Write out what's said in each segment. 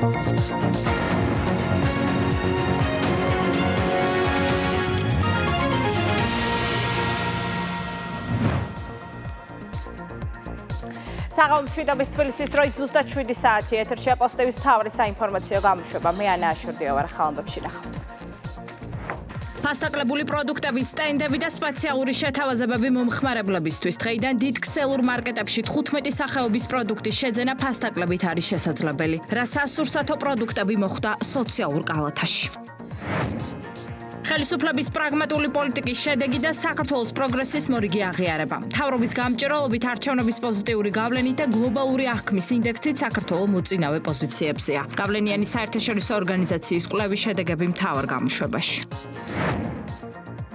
საღამომშვიდობის თბილისის დროით ზუსტად 7 საათი ეთერშია პოსტების მთავარი საინფორმაციო გამოშვება. მე ანა აშურდია ვარ, ხალხებში ნახავთ. ფასდაკლებული პროდუქტების სტენდები და სპეციალური შეთავაზებები მომხმარებლებისთვის. დღეიდან დიდ ქსელურ მარკეტებში 15 სახეობის პროდუქტის შეძენა ფასდაკლებით არის შესაძლებელი. რა სასურსათო პროდუქტები მოხდა სოციალურ კალათაში. ხელისუფლების პრაგმატული პოლიტიკის შედეგი და საქართველოს პროგრესის მორიგი აღიარება. მთავრობის გამჭირვალობით არჩევნების პოზიტიური გავლენით და გლობალური აღქმის ინდექსით საქართველო მოწინავე პოზიციებზეა. გავლენიანი საერთაშორისო ორგანიზაციის კვლევის შედეგები მთავარ გამოშვებაში.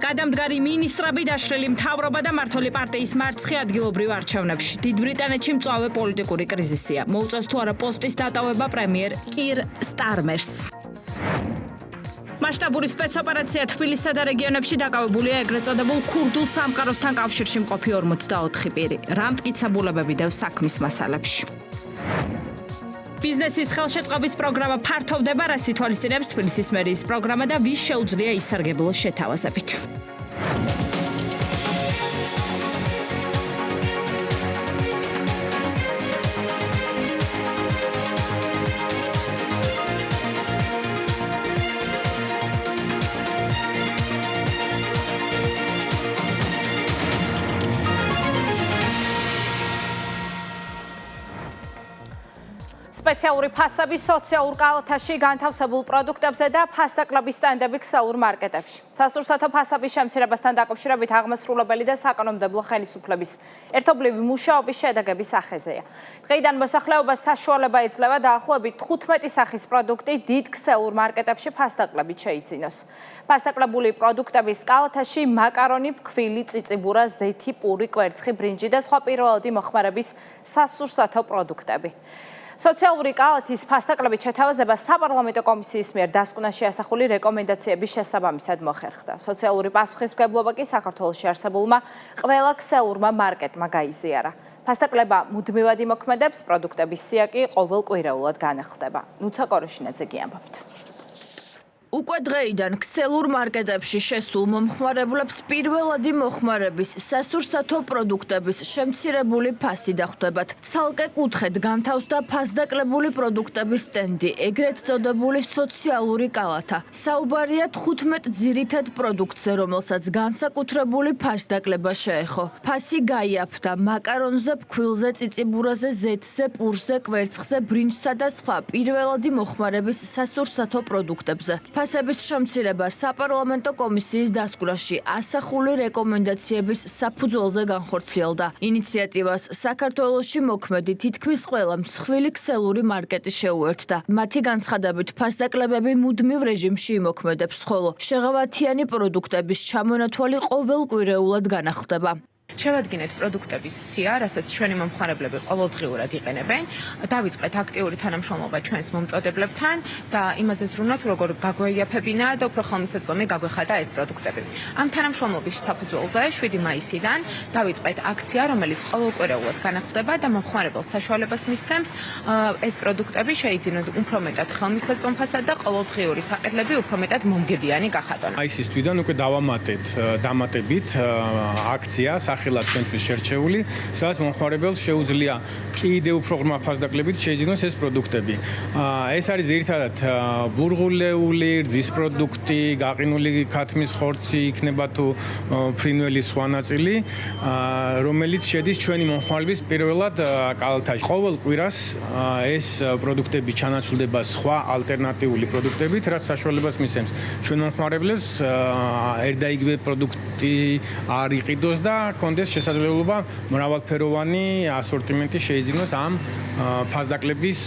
გადამდგარი მინისტრები დაშლილი მთავრობა და მმართველი პარტიის მარცხი ადგილობრივ არჩევნებში. დიდ ბრიტანეთში მწვავე პოლიტიკური კრიზისია. მოუწევს თუ არა პოსტის დატოვება პრემიერ კիր სტარმერს. მასშტაბური სპეცოპერაცია თბილისსა და რეგიონებში დაკავებულია ეგრეთ წოდებულ ქურდულ სამყაროსთან კავშირში მყოფი 44 პირი. რა მტკიცებულებები დევს საქმის მასალებში. ბიზნესის ხელშეწყობის პროგრამა ფართოვდება, რას ითვალისწინებს თბილისის მერიის პროგრამა და ვის შეუძლია ისარგებლოს შეთავაზებით. სპეციალური ფასები სოციალურ კალათაში განთავსებულ პროდუქტებზე და ფასდაკლების სტენდები ქსელურ მარკეტებში. სასურსათო ფასების შემცირებასთან დაკავშირებით აღმასრულებელი და საკანონმდებლო ხელისუფლების ერთობლივი მუშაობის შედეგების სახეზეა. დღეიდან მოსახლეობას საშუალება ეძლევა დაახლოებით 15 სახის პროდუქტი დიდ ქსელურ მარკეტებში ფასდაკლებით შეიძინოს. ფასდაკლებული პროდუქტების კალათაში მაკარონი, ფქვილი, წიწიბურა, ზეთი, პური, კვერცხი, ბრინჯი და სხვა პირველადი მოხმარების სასურსათო პროდუქტები. სოციალური კალათის ფასდაკლებით შეთავაზება საპარლამენტო კომისიის მიერ დასკვნაში ასახული რეკომენდაციების შესაბამისად მოხერხდა. სოციალური პასუხისმგებლობა კი საქართველოში არსებულმა ყველა ქსელურმა მარკეტმა გაიზიარა. ფასდაკლება მუდმივად იმოქმედებს, პროდუქტების სია კი ყოველკვირეულად განახლდება. ნუცა კოროშინაძე გიამბობთ. უკვე დღეიდან ქსელურ მარკეტებში შესულ მომხმარებლებს პირველადი მოხმარების სასურსათო პროდუქტების შემცირებული ფასი დახვდებათ. ცალკე კუთხედ განთავსდა ფასდაკლებული პროდუქტების სტენდი, ეგრეთ წოდებული სოციალური კალათა. საუბარია 15 ძირითად პროდუქტზე, რომელსაც განსაკუთრებული ფასდაკლება შეეხო. ფასი გაიაფთა მაკარონზე, ფქვილზე, წიწიბურაზე, ზეთზე, პურზე, კვერცხზე, ბრინჯსა და სხვა პირველადი მოხმარების სასურსათო პროდუქტებზე. ფასების შემცირება საპარლამენტო კომისიის დასკვნაში ასახული რეკომენდაციების საფუძველზე განხორციელდა. ინიციატივას საქართველოში მოქმედი თითქმის ყველა მსხვილი ქსელური მარკეტი შეუერთდა. მათი განცხადებით ფასდაკლებები მუდმივ რეჟიმში იმოქმედებს, ხოლო შეღავათიანი პროდუქტების ჩამონათვალი ყოველკვირეულად განახლდება. შევადგინეთ პროდუქტების სია, რასაც ჩვენი მომხმარებლები ყოველდღიურად იყენებენ. დავიწყეთ აქტიური თანამშრომლობა ჩვენს მომწოდებლებთან და იმაზე ზრუნავთ, როგორ გაგვეიაფებინა და უფრო ხელმისაწვდომი გაგვეხადა ეს პროდუქტები. ამ თანამშრომლობის საფუძველზე 7 მაისიდან დავიწყეთ აქცია, რომელიც ყოველკვირეულად განახლდება და მომხმარებელს საშუალებას მისცემს ეს პროდუქტები შეიძინოთ უფრო მეტად ხელმისაწვდომ ფასად და ყოველდღიური საყიდლები უფრო მეტად მომგებიანი გახადონ. მაისის თვიდან უკვე დავამატეთ დამატებით აქცია სახელად ჩვენთვის შერჩეული, სადაც მომხმარებელს შეუძლია კიდევ უფრო ღრმა ფასდაკლებით შეიძინოს ეს პროდუქტები. ეს არის ძირითადად ბურღულეული, რძის პროდუქტი, გაყინული ქათმის ხორცი, იქნება თუ ფრინველის სხვა ნაწილი, რომელიც შედის ჩვენი მომხმარებლების პირველად კალათაში. ყოველ კვირას ეს პროდუქტები ჩანაცვლდება სხვა ალტერნატიული პროდუქტებით, რაც საშუალებას მისცემს ჩვენ მომხმარებლებს ერთდაიგივე პროდუქტი არ იყიდოს და კონდეს შესაძლებლობა მრავალფეროვანი ასორტიმენტი შეიძინოს ამ ფასდაკლების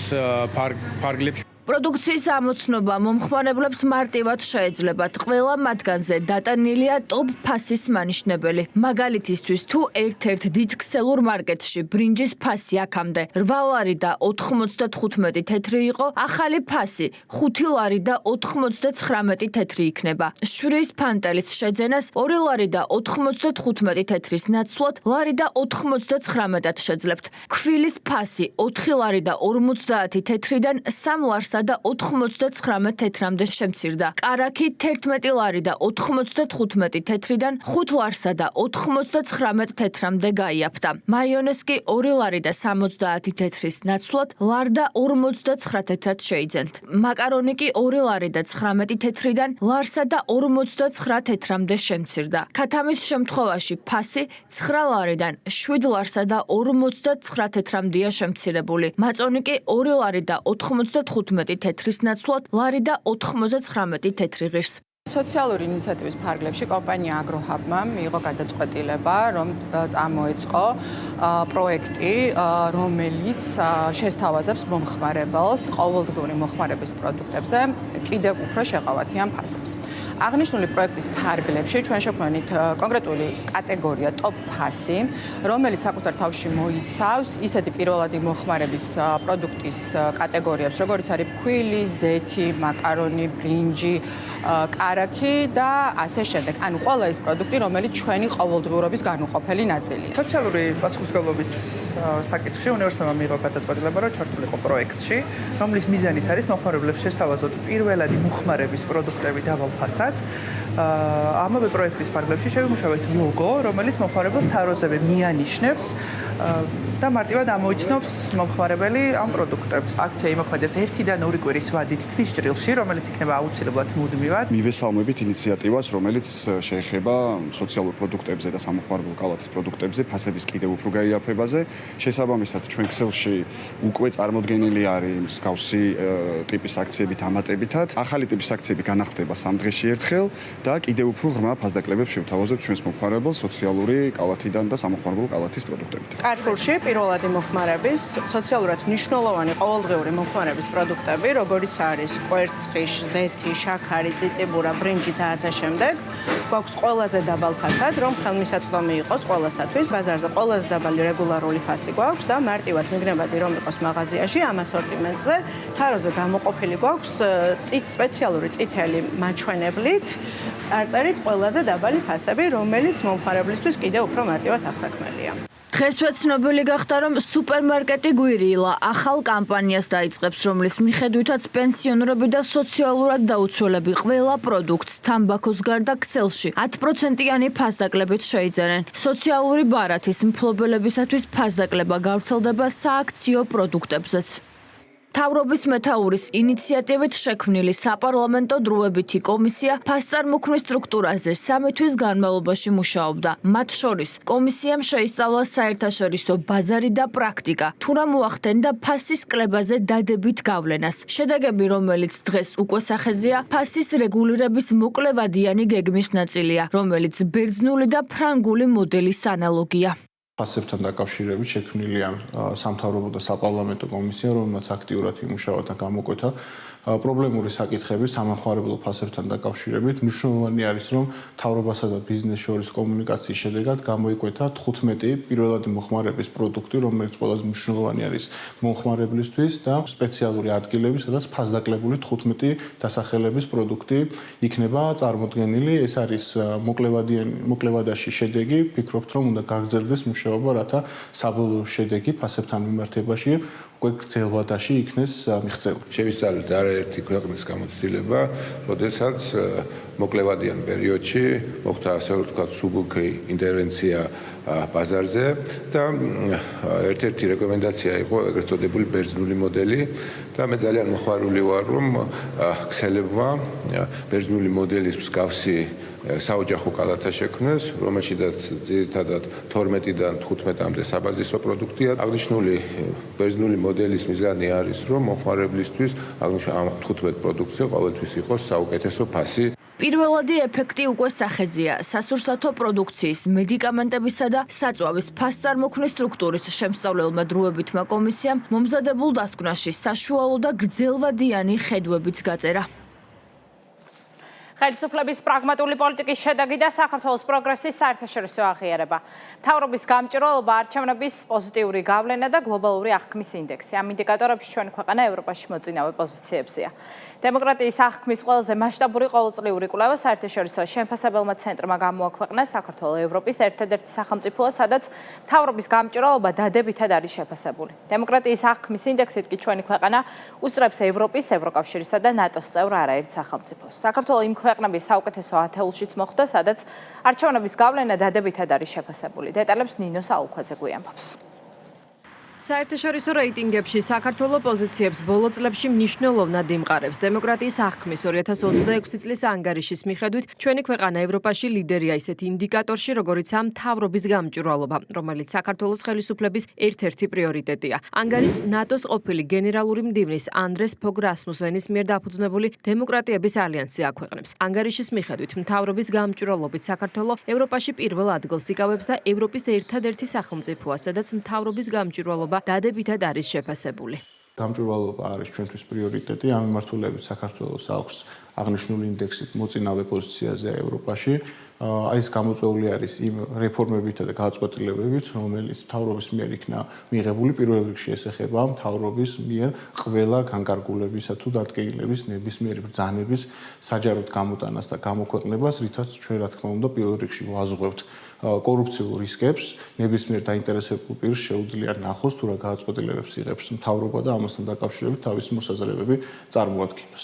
ფარგლებში. პროდუქციის ამოცნობა მომხმარებლებს მარტივად შეეძლებათ. ყველა მათგანზე დატანილია ტოპ ფასის მანიშნებელი. მაგალითისთვის, თუ ერთ-ერთ დიდ ქსელურ მარკეტში ბრინჯის ფასი აქამდე 8 ლარი და 95 თეთრი იყო, ახალი ფასი 5 ლარი და 99 თეთრი იქნება. შვრის ფანტელის შეძენას 2 ლარი და 95 თეთრის ნაცვლად ლარი და 99-ად შეძლებთ. ქვილის ფასი 4 ლარი და 50 თეთრიდან 3 ლარს ლარსა და 99 თეთრამდე შემცირდა. კარაქი 11 ლარი და 95 თეთრიდან 5 ლარსა და 99 თეთრამდე გაიაფთა. მაიონეზ კი 2 ლარი და 70 თეთრის ნაცვლად ლარ და 59 თეთრად შეიძენთ. მაკარონი კი 2 ლარი და 19 თეთრიდან ლარსა და 59 თეთრამდე შემცირდა. ქათამის შემთხვევაში ფასი 9 ლარიდან 7 ლარსა და 59 თეთრამდეა შემცირებული. მაწონი კი 2 ლარი და 95 თეთრის ნაცვლად ლარი და 99 თეთრი ღირს. სოციალური ინიციატივის ფარგლებში კომპანია აგროჰაბმა მიიღო გადაწყვეტილება, რომ წამოეწყო პროექტი, რომელიც შესთავაზებს მომხმარებელს ყოველდღიური მოხმარების პროდუქტებზე კიდევ უფრო შეყავათიან ფასებს. აღნიშნული პროექტის ფარგლებში ჩვენ შექმნით კონკრეტული კატეგორია ტოპ ფასი, რომელიც საკუთარ თავში მოიცავს ისეთი პირველადი მოხმარების პროდუქტის კატეგორიებს, როგორიც არის ფქვილი, ზეთი, მაკარონი, ბრინჯი, კარაქი და ასე შემდეგ. ანუ ყველა ის პროდუქტი, რომელიც ჩვენი ყოველდღიურობის განუყოფელი ნაწილია. სოციალური პასუხისმგებლობის საკითხში უნივერსალმა მიიღო გადაწყვეტილება, რომ ჩართულიყო პროექტში, რომლის მიზანიც არის მომხმარებლებს შესთავაზოთ პირველადი მოხმარების პროდუქტები დაბალ ფასად. ამავე პროექტის ფარგლებში შევიმუშავეთ ლოგო, რომელიც მომხმარებელს თავროზები მიანიშნებს და მარტივად ამოიცნობს მომხმარებელი ამ პროდუქტებს. აქცია იმოქმედებს 1-დან 2 კვირის ვადით თვის ჭრილში, რომელიც იქნება აუცილებლად მუდმივად. მივესალმებით ინიციატივას, რომელიც შეეხება სოციალურ პროდუქტებზე და სამოხმარებლო კალათის პროდუქტებზე ფასების კიდევ უფრო გაიაფებაზე. შესაბამისად, ჩვენ ქსელში უკვე წარმოდგენილი არის მსგავსი ტიპის აქციები დამატებითად. ახალი ტიპის აქციები განახდება 3 დღეში ერთხელ და კიდევ უფრო ღრმა ფასდაკლებებს შევთავაზებთ ჩვენს მომხმარებელს სოციალური კალათიდან და სამოხმარებლო კალათის პროდუქტებით. Carrefour-ში პირველადი მოხმარების სოციალურად მნიშვნელოვანი ყოველდღიური მოხმარების პროდუქტები, როგორიც არის კვერცხი, ზეთი, შაქარი, წიწიბურა, ბრინჯი და ასე შემდეგ, გვაქვს ყველაზე დაბალ ფასად, რომ ხელმისაწვდომი იყოს ყველასათვის. ბაზარზე ყველაზე დაბალი რეგულარული ფასი გვაქვს და მარტივად მიგნებადი რომ იყოს მაღაზიაში ამ ასორტიმენტზე, თაროზე გამოყოფილი გვაქვს სპეციალური წითელი მაჩვენებლით, წარწერით ყველაზე დაბალი ფასები, რომელიც მომხმარებლისთვის კიდევ უფრო მარტივად აღსაქმელია. დღესვე ცნობილი გახდა, რომ სუპერმარკეტი გვირილა ახალ კამპანიას დაიწყებს, რომლის მიხედვითაც პენსიონერები და სოციალურად დაუცველები ყველა პროდუქტს თამბაქოს გარდა ქსელში 10%-იანი ფასდაკლებით შეიძენენ. სოციალური ბარათის მფლობელებისათვის ფასდაკლება გავრცელდება სააქციო პროდუქტებზეც. მთავრობის მეთაურის ინიციატივით შექმნილი საპარლამენტო დროებითი კომისია ფასწარმოქმნის სტრუქტურაზე 3 თვის განმავლობაში მუშაობდა. მათ შორის კომისიამ შეისწავლა საერთაშორისო ბაზარი და პრაქტიკა, თუ რა მოახდენდა ფასის კლებაზე დადებით გავლენას. შედეგები, რომელიც დღეს უკვე სახეზეა, ფასის რეგულირების მოკლევადიანი გეგმის ნაწილია, რომელიც ბერძნული და ფრანგული მოდელის ანალოგია. ფასებთან დაკავშირებით შექმნილია სამთავრობო და საპარლამენტო კომისია, რომელმაც აქტიურად იმუშავა და გამოკვეთა პრობლემური საკითხები სამომხმარებლო ფასებთან დაკავშირებით. მნიშვნელოვანი არის, რომ მთავრობასა და ბიზნესს შორის კომუნიკაციის შედეგად გამოიკვეთა 15 პირველადი მოხმარების პროდუქტი, რომელიც ყველაზე მნიშვნელოვანი არის მომხმარებლისთვის და სპეციალური ადგილები, სადაც ფასდაკლებული 15 დასახელების პროდუქტი იქნება წარმოდგენილი. ეს არის მოკლევადაში შედეგი. ვფიქრობთ, რომ უნდა გაგრძელდეს მუშაობა, რათა საბოლოო შედეგი ფასებთან მიმართებაში უკვე გრძელვადაში იქნეს მიღწეული. შევისწავლეთ არაერთი ქვეყნის გამოცდილება, როდესაც მოკლევადიან პერიოდში მოხდა ასე ვთქვათ სუბუქი ინტერვენცია ბაზარზე და ერთ-ერთი რეკომენდაცია იყო ეგრეთ წოდებული ბერძნული მოდელი და მე ძალიან მოხარული ვარ, რომ ქსელებმა ბერძნული მოდელის მსგავსი საოჯახო კალათა შექმნეს, რომელშიც ძირითადად 12-დან 15-მდე საბაზისო პროდუქტია. აღნიშნული ბერძნული მოდელის მიზანი არის, რომ მომხმარებლისთვის ამ 15 პროდუქტზე ყოველთვის იყოს საუკეთესო ფასი. პირველადი ეფექტი უკვე სახეზეა. სასურსათო პროდუქციის, მედიკამენტებისა და საწვავის ფასწარმოქმნის სტრუქტურის შემსწავლელმა დროებითმა კომისიამ მომზადებულ დასკვნაში საშუალო და გრძელვადიანი ხედვებიც გაწერა. ხელისუფლების პრაგმატული პოლიტიკის შედეგი და საქართველოს პროგრესის საერთაშორისო აღიარება. მთავრობის გამჭვირვალობა, არჩევნების პოზიტიური გავლენა და გლობალური აღქმის ინდექსი. ამ ინდიკატორებში ჩვენი ქვეყანა ევროპაში მოწინავე პოზიციებზეა. დემოკრატიის აღქმის ყველაზე მასშტაბური ყოველწლიური კვლევა საერთაშორისო შემფასებელმა ცენტრმა გამოაქვეყნა საქართველოს ევროპის ერთადერთი სახელმწიფოა, სადაც მთავრობის გამჭვირვალობა დადებითად არის შეფასებული. დემოკრატიის აღქმის ინდექსით კი ჩვენი ქვეყანა უსწრებს ევროპის, ევროკავშირისა და ნატოს წევრ არაერთ სახელმწიფოს. საქართველოს იმ ქვეყნების საუკეთესო ათეულშიც მოხვდა, სადაც არჩევნების გავლენა დადებითად არის შეფასებული. დეტალებს ნინო საულქვაძე გვიამბობს. საერთაშორისო რეიტინგებში საქართველოს პოზიციებს ბოლო წლებში მნიშვნელოვნად იმყარებს. დემოკრატიის აღქმის 2026 წლის ანგარიშის მიხედვით ჩვენი ქვეყანა ევროპაში ლიდერია ისეთ ინდიკატორში, როგორიცაა მთავრობის გამჭვირვალობა, რომელიც საქართველოს ხელისუფლების ერთ-ერთი პრიორიტეტია. ანგარიშს ნატოს ყოფილი გენერალური მდივნის ანდრეს ფოგ რასმუსენის მიერ დაფუძნებული დემოკრატიების ალიანსი აქვეყნებს. ანგარიშის მიხედვით მთავრობის გამჭვირვალობით საქართველოს ევროპაში პირველ ადგილს იკავებს და ევროპის ერთადერთი სახელმწიფოა, სადაც მთავრობის გამჭვირვალობა დადებითად არის შეფასებული. გამჭვირვალობა არის ჩვენთვის პრიორიტეტი. ამ მიმართულებით საქართველოს აქვს აღნიშნული ინდექსით მოწინავე პოზიციაზე ევროპაში. აი ეს გამოწვეული არის იმ რეფორმებითა და გადაწყვეტილებებით, რომელიც მთავრობის მიერ იქნა მიღებული. პირველ რიგში ეს ეხება მთავრობის მიერ ყველა განკარგულებისა თუ დადგენილების ნებისმიერი ბრძანების საჯაროდ გამოტანას და გამოქვეყნებას, რითაც ჩვენ რა თქმა უნდა პირველ რიგში ვაზღვევთ კორუფციულ რისკებს. ნებისმიერ დაინტერესებულ პირს შეუძლია ნახოს თუ რა გადაწყვეტილებებს იღებს მთავრობა და ამასთან დაკავშირებით თავისი მოსაზრებები წარმოადგინოს.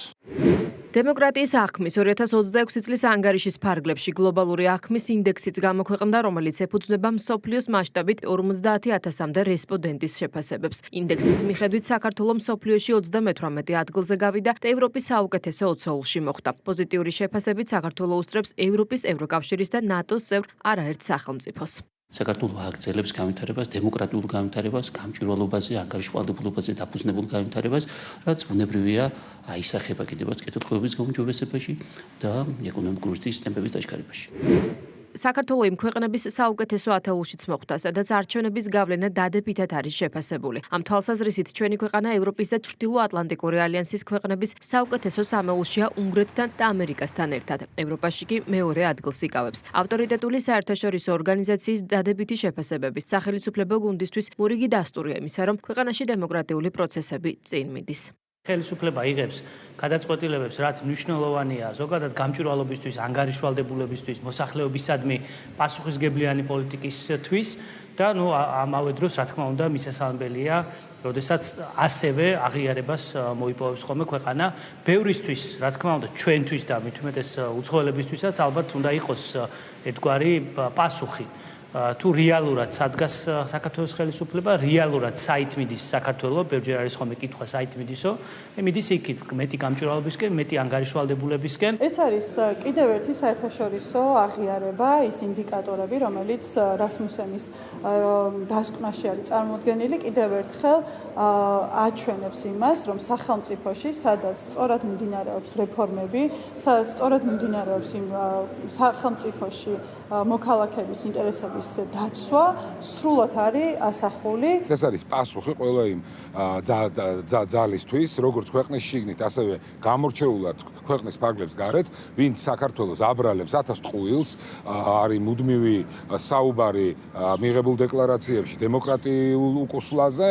დემოკრატიის აღქმის 2026 წლის ანგარიშის ფარგლებში გლობალური აღქმის ინდექსიც გამოქვეყნდა, რომელიც ეფუძნება მსოფლიოს მასშტაბით 50,000-მდე რესპონდენტის შეფასებებს. ინდექსის მიხედვით საქართველოს მსოფლიოში 38 ადგილზე გავიდა და ევროპის საუკეთესო 20-ში მოხვდა. პოზიტიური შეფასებით საქართველოს უსწრებს ევროპის, ევროკავშირის და ნატოს წევრ არაერთ სახელმწიფოს. საქართველოს აგრძელებს განვითარებას, დემოკრატიულ განვითარებას, გამჭვირვალობაზე, ანგარიშვალდებულობაზე დაფუძნებულ განვითარებას, რაც ბუნებრივია აისახება კიდევაც კეთილდღეობის გაუმჯობესებაში და ეკონომიკური სისტემების დაშქარებაში. საქართველოს იმ ქვეყნების საუკეთესო ათეულშიც მოხვდა, სადაც არჩევნების გავლენა დადებითად არის შეფასებული. ამ თვალსაზრისით ჩვენი ქვეყანა ევროპის და ჩრდილო-ატლანტიკური ალიანსის ქვეყნების საუკეთესო სამეულშია უნგრეთთან და ამერიკასთან ერთად. ევროპაში კი მეორე ადგილს იკავებს. ავტორიტეტული საერთაშორისო ორგანიზაციის დადებითი შეფასებების სახელისუფლებო გუნდისთვის მორიგი დასტურია იმისა, რომ ქვეყანაში დემოკრატიული პროცესები წინ მიდის. ხელისუფლება იღებს გადაწყვეტილებებს, რაც მნიშვნელოვანია ზოგადად გამჭვირვალობისთვის, ანგარიშვალდებულებისთვის, მოსახლეობისადმი პასუხისგებლიანი პოლიტიკისთვის და ამავე დროს, რა თქმა უნდა, მისასალმებელია, როდესაც ასევე აღიარებას მოიპოვებს ხოლმე ქვეყანა ბევრისთვის, რა თქმა უნდა, ჩვენთვის და მით უმეტეს უცხოელებისთვისაც ალბათ უნდა იყოს ერთგვარი პასუხი. თუ რეალურად სადგას საქართველოს ხელისუფლება, რეალურად საით მიდის საქართველოს, ბევრჯერ არის ხოლმე კითხვა საით მიდისო, მიდის იქით მეტი გამჭვირვალობისკენ, მეტი ანგარიშვალდებულებისკენ. ეს არის კიდევ ერთი საერთაშორისო აღიარება, ის ინდიკატორები, რომელიც რასმუსენის დასკვნაში არის წარმოდგენილი, კიდევ ერთხელ აჩვენებს იმას, რომ სახელმწიფოში, სადაც სწორად მიმდინარეობს რეფორმები, სადაც სწორად მიმდინარეობს იმ სახელმწიფოში მოქალაქეების ინტერესების დაცვა, სრულად არის ასახული. ეს არის პასუხი ყველა იმ ძალისთვის, როგორც ქვეყნის შიგნით, ასევე გამორჩეულად ქვეყნის ფარგლებს გარეთ, ვინც საქართველოს აბრალებს 1000 ტყუილს, არის მუდმივი საუბარი მიღებულ დეკლარაციებში დემოკრატიულ უკუსლაზე